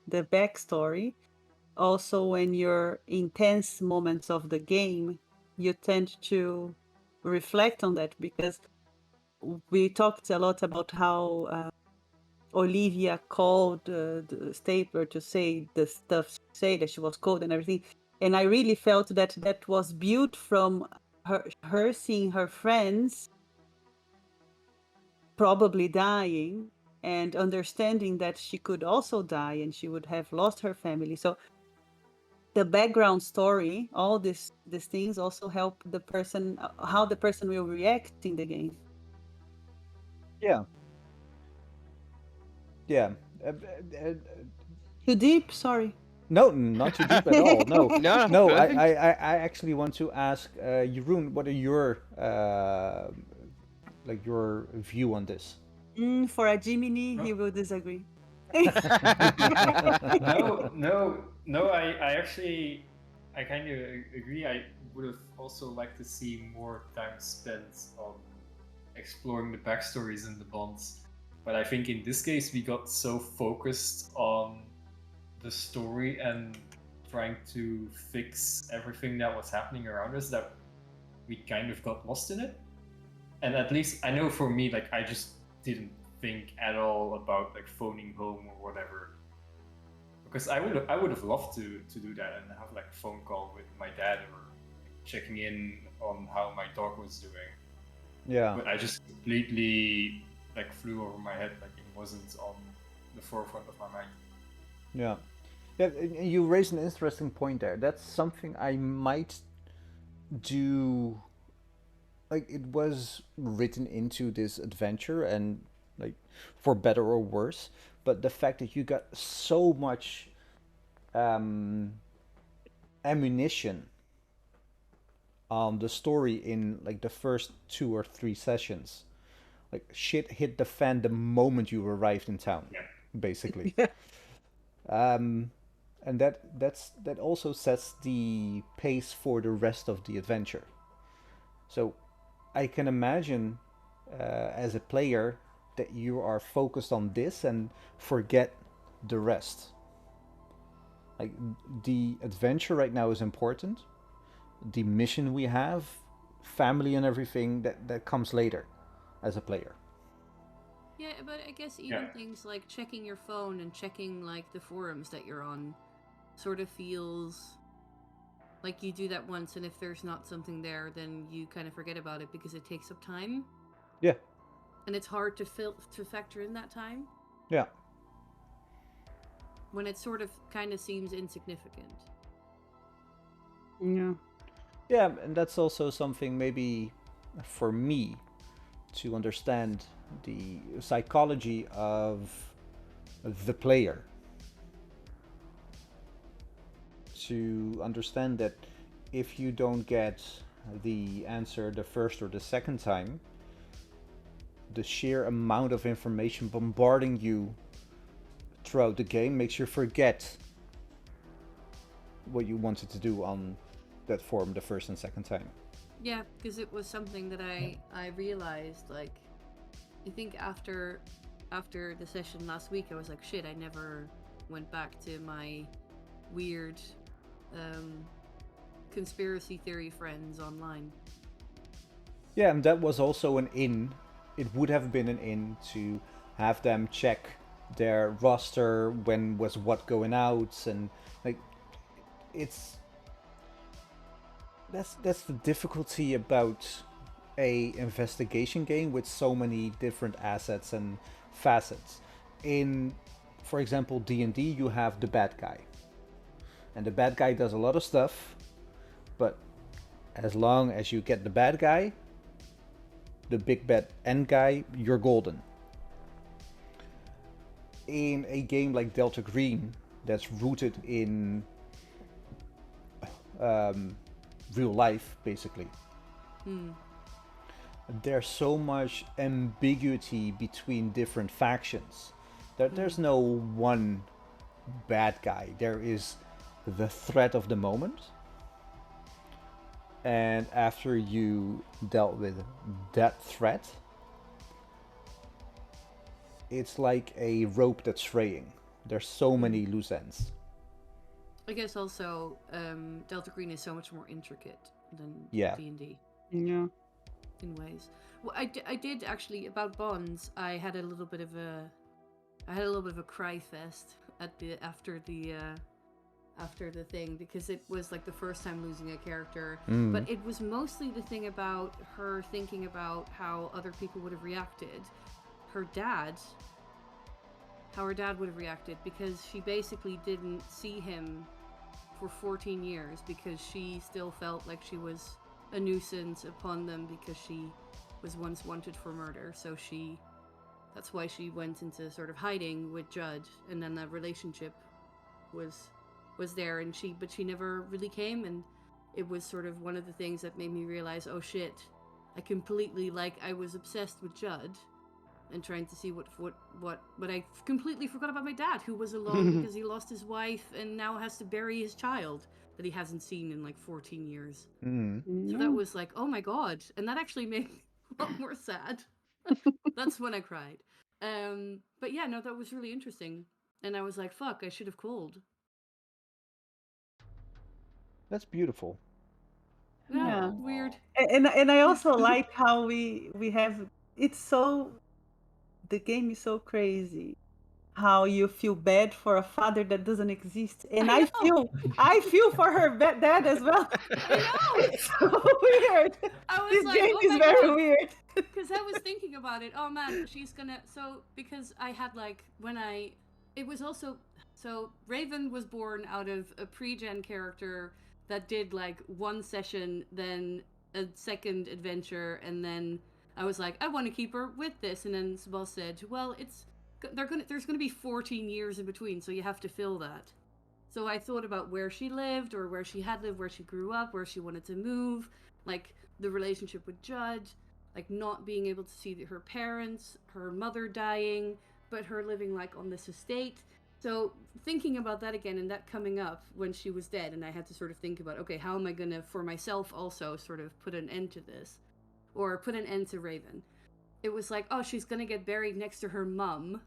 the backstory, also when you're intense moments of the game, you tend to reflect on that, because we talked a lot about how Olivia called the Stapler to say the stuff, say that she was cold and everything. And I really felt that that was built from her seeing her friends probably dying, and understanding that she could also die and she would have lost her family. So the background story, all these things also help the person, how the person will react in the game. Yeah, yeah. Too deep, sorry. No, not too deep at all. No, No, no. perfect. I actually want to ask Jeroen, what are your like your view on this? For a Jiminy, No, he will disagree. no. I actually, I kind of agree. I would have also liked to see more time spent on exploring the backstories and the bonds. But I think in this case, we got so focused on the story and trying to fix everything that was happening around us that we kind of got lost in it. And at least I know for me, like I just didn't think at all about like phoning home or whatever. Because I would have loved to do that and have like a phone call with my dad or like, checking in on how my dog was doing. Yeah, But I just completely like flew over my head, like it wasn't on the forefront of my mind. yeah, yeah. You raised an interesting point there. That's something I might do like it was written into this adventure, and like for better or worse, but the fact that you got so much um, ammunition on the story in like the first 2 or 3 sessions, like shit hit the fan the moment you arrived in town, basically. Yeah. um, and that also sets the pace for the rest of the adventure. So I can imagine as a player that you are focused on this and forget the rest. Like the adventure right now is important. The mission we have, family and everything that comes later as a player. Yeah, but I guess Yeah. even things like checking your phone and checking like the forums that you're on sort of feels like you do that once, and if there's not something there, then you kind of forget about it because it takes up time, Yeah, and it's hard to factor in that time yeah. when it sort of kind of seems insignificant. Yeah. Yeah, and that's also something maybe for me to understand the psychology of the player. To understand that if you don't get the answer the first or the second time, the sheer amount of information bombarding you throughout the game makes you forget what you wanted to do on that forum the first and second time. Yeah, because it was something that I realized, like, I think after the session last week, I was like, shit, I never went back to my weird conspiracy theory friends online. Yeah, and that was also an in. It would have been an in to have them check their roster when was what going out, and like it's that's the difficulty about a investigation game with so many different assets and facets. In, for example, D&D, you have the bad guy, and the bad guy does a lot of stuff, but as long as you get the bad guy, the big bad end guy, you're golden. In a game like Delta Green, that's rooted in real life, basically, there's so much ambiguity between different factions. There's no one bad guy. There is the threat of the moment. And after you dealt with that threat, it's like a rope that's fraying. There's so many loose ends. I guess also Delta Green is so much more intricate than Yeah. D&D Yeah. in ways. Well, I did actually about bonds. I had a little bit of a cry fest at the after the thing, because it was like the first time losing a character, but it was mostly the thing about her thinking about how other people would have reacted. How her dad would have reacted, because she basically didn't see him for 14 years because she still felt like she was a nuisance upon them because she was once wanted for murder. So that's why she went into sort of hiding with Judd, and then that relationship was there, and she never really came, and it was sort of one of the things that made me realize, oh shit, I was obsessed with Judd and trying to see but I completely forgot about my dad, who was alone because he lost his wife and now has to bury his child that he hasn't seen in like 14 years. So that was like, oh my god, and that actually made me a lot more sad. That's when I cried. But yeah, no, that was really interesting, and I was like, fuck, I should have called. That's beautiful. Yeah, Yeah. weird. And I also like how we have, it's so, the game is so crazy how you feel bad for a father that doesn't exist, and I know. I feel for her dad as well. I know. It's so weird. I was This like, game oh is my very god. weird. Because I was thinking about it. Oh man, she's gonna. So, because I had like, it was also. So, Raven was born out of a pre gen character that did like one session, then a second adventure, and then I was like, I want to keep her with this, and then Sabal said, well, there's gonna be 14 years in between, so you have to fill that. So I thought about where she lived, or where she had lived, where she grew up, where she wanted to move, like the relationship with Judd, like not being able to see her parents, her mother dying, but her living like on this estate. So thinking about that again, and that coming up when she was dead, and I had to sort of think about, okay, how am I gonna, for myself also, sort of put an end to this, or put an end to Raven. It was like, oh, she's gonna get buried next to her mum,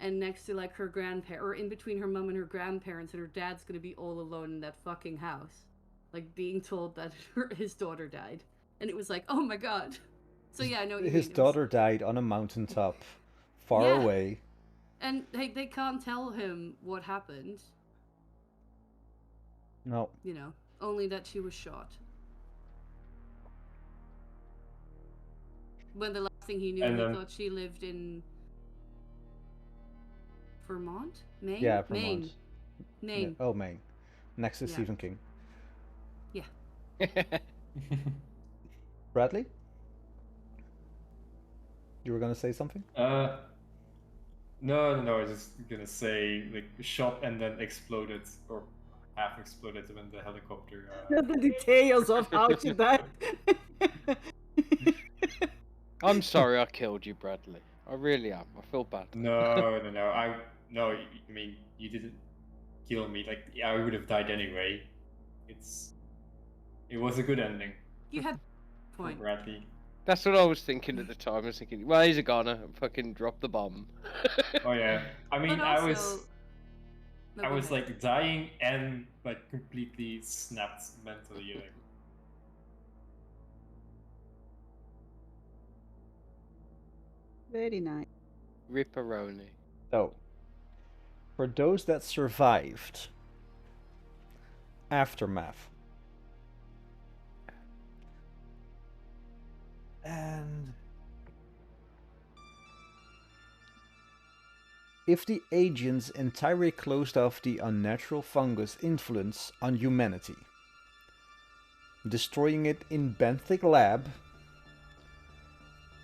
and next to like her grandparents, or in between her mum and her grandparents, and her dad's gonna be all alone in that fucking house, like being told that his daughter died, and it was like, oh my god. So yeah, I know what you His mean. daughter died on a mountaintop, far Yeah. away. And they can't tell him what happened. No. You know, only that she was shot. When the last thing he knew, And he then- thought she lived in Vermont? Maine? Yeah, Vermont. Maine. Maine. Oh, Maine. Next to Yeah. Stephen King. Yeah. Bradley? You were gonna say something? No, I was just gonna say, like, shot and then exploded, or half exploded when the helicopter. The details of how she died. I'm sorry I killed you, Bradley. I really am. I feel bad. No. I mean, you didn't kill me. Like, I would have died anyway. It was a good ending You had for point. Bradley. That's what I was thinking at the time. I was thinking, well, he's a goner. Fucking drop the bomb. Oh yeah. I mean, But I also... was No, I go was ahead. like dying and like completely snapped mentally. Like, Very nice. Ripperoni. So, for those that survived, aftermath. And if the agents entirely closed off the unnatural fungus influence on humanity, destroying it in Benthic lab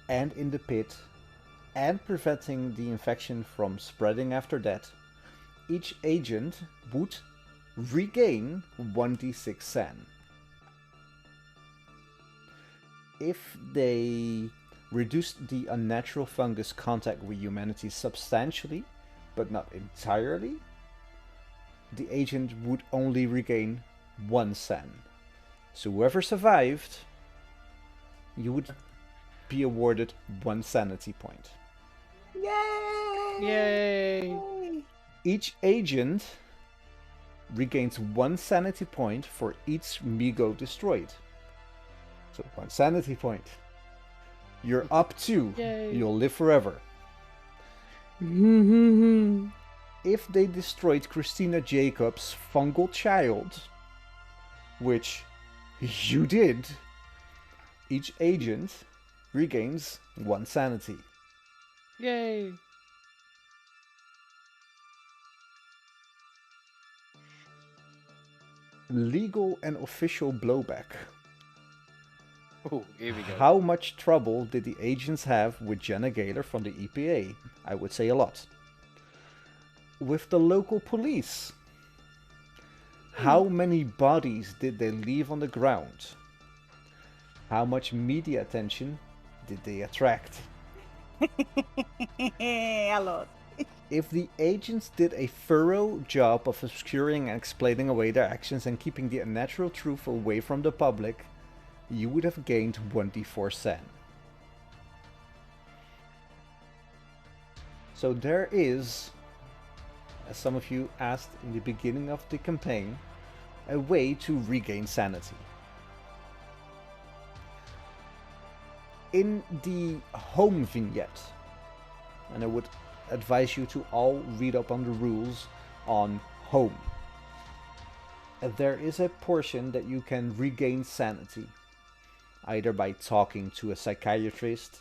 and in the pit, and preventing the infection from spreading after that, each agent would regain 1d6 SAN. If they reduced the unnatural fungus contact with humanity substantially, but not entirely, the agent would only regain 1 SAN. So whoever survived, you would be awarded 1 sanity point. Yay! Yay! Each agent regains 1 sanity point for each Migo destroyed. So 1 sanity point. You're up 2. Yay. You'll live forever. If they destroyed Christina Jacobs' fungal child, which you did, each agent regains 1 sanity. Yay! Legal and official blowback. Oh, here we go. How much trouble did the agents have with Jenna Gaylor from the EPA? I would say a lot. With the local police. How many bodies did they leave on the ground? How much media attention did they attract? A lot. If the agents did a thorough job of obscuring and explaining away their actions and keeping the unnatural truth away from the public, you would have gained 1d4 SAN. So there is, as some of you asked in the beginning of the campaign, a way to regain sanity. In the home vignette, and I would advise you to all read up on the rules on home, there is a portion that you can regain sanity, either by talking to a psychiatrist,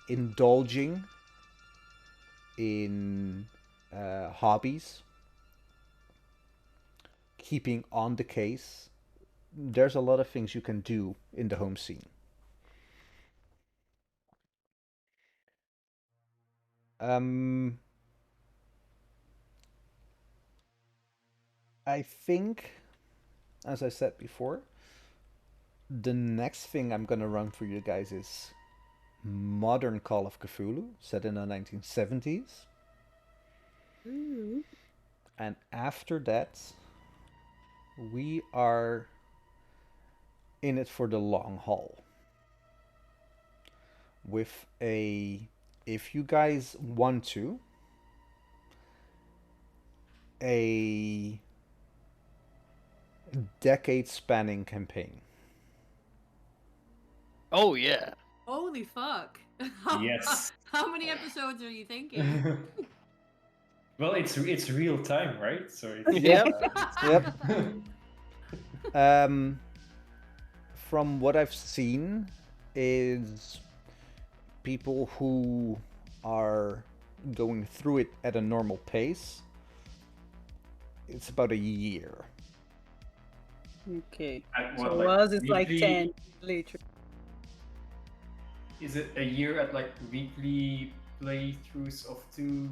indulging in hobbies, keeping on the case, there's a lot of things you can do in the home scene. I think, as I said before, the next thing I'm gonna run for you guys is modern Call of Cthulhu, set in the 1970s. And after that, we are in it for the long haul. With if you guys want to, a decade-spanning campaign. Oh yeah. Holy fuck! Yes. How many episodes are you thinking? Well, it's real time, right? So it's, Yep. Yep. From what I've seen, is people who are going through it at a normal pace. It's about a year. Okay. At So what, ours is like weekly- 10 later. Is it a year at like weekly playthroughs of 2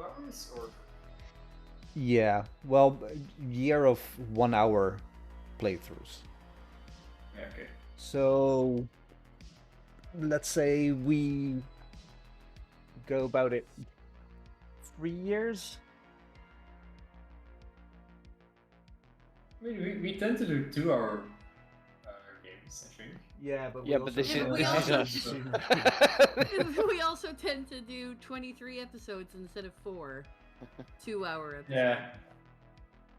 hours or? Yeah, well, year of 1 hour playthroughs. Yeah, okay. So let's say we go about it 3 years. I mean, we tend to do 2 hour games, I think. Yeah, but Yeah, but this Yeah, is but we this is also- us. We also tend to do 23 episodes instead of 4 2-hour episodes. Yeah.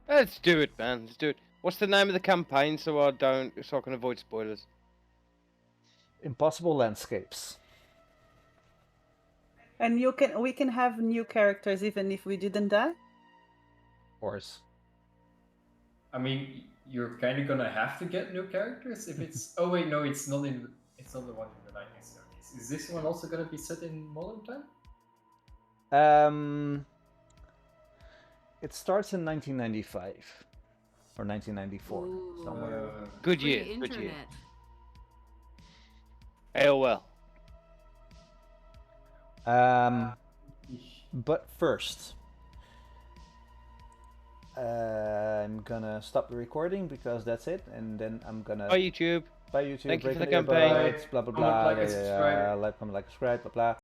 Let's do it, man. Let's do it. What's the name of the campaign so I can avoid spoilers? Impossible Landscapes. And we can have new characters even if we didn't die? Horse. I mean, you're kind of gonna have to get new characters if it's. Oh wait, no, it's not in. It's not the one in the 1970s. Is this one also gonna be set in modern time? It starts in 1995 or 1994 Ooh. somewhere. Good year. Good Pre-internet. year. AOL. But first, I'm gonna stop the recording because that's it, and then I'm gonna Bye YouTube. bye YouTube. Thank you for break the the campaign. earbuds, blah blah Comment, blah. like, and yeah, subscribe. like, comment, like, subscribe, blah blah.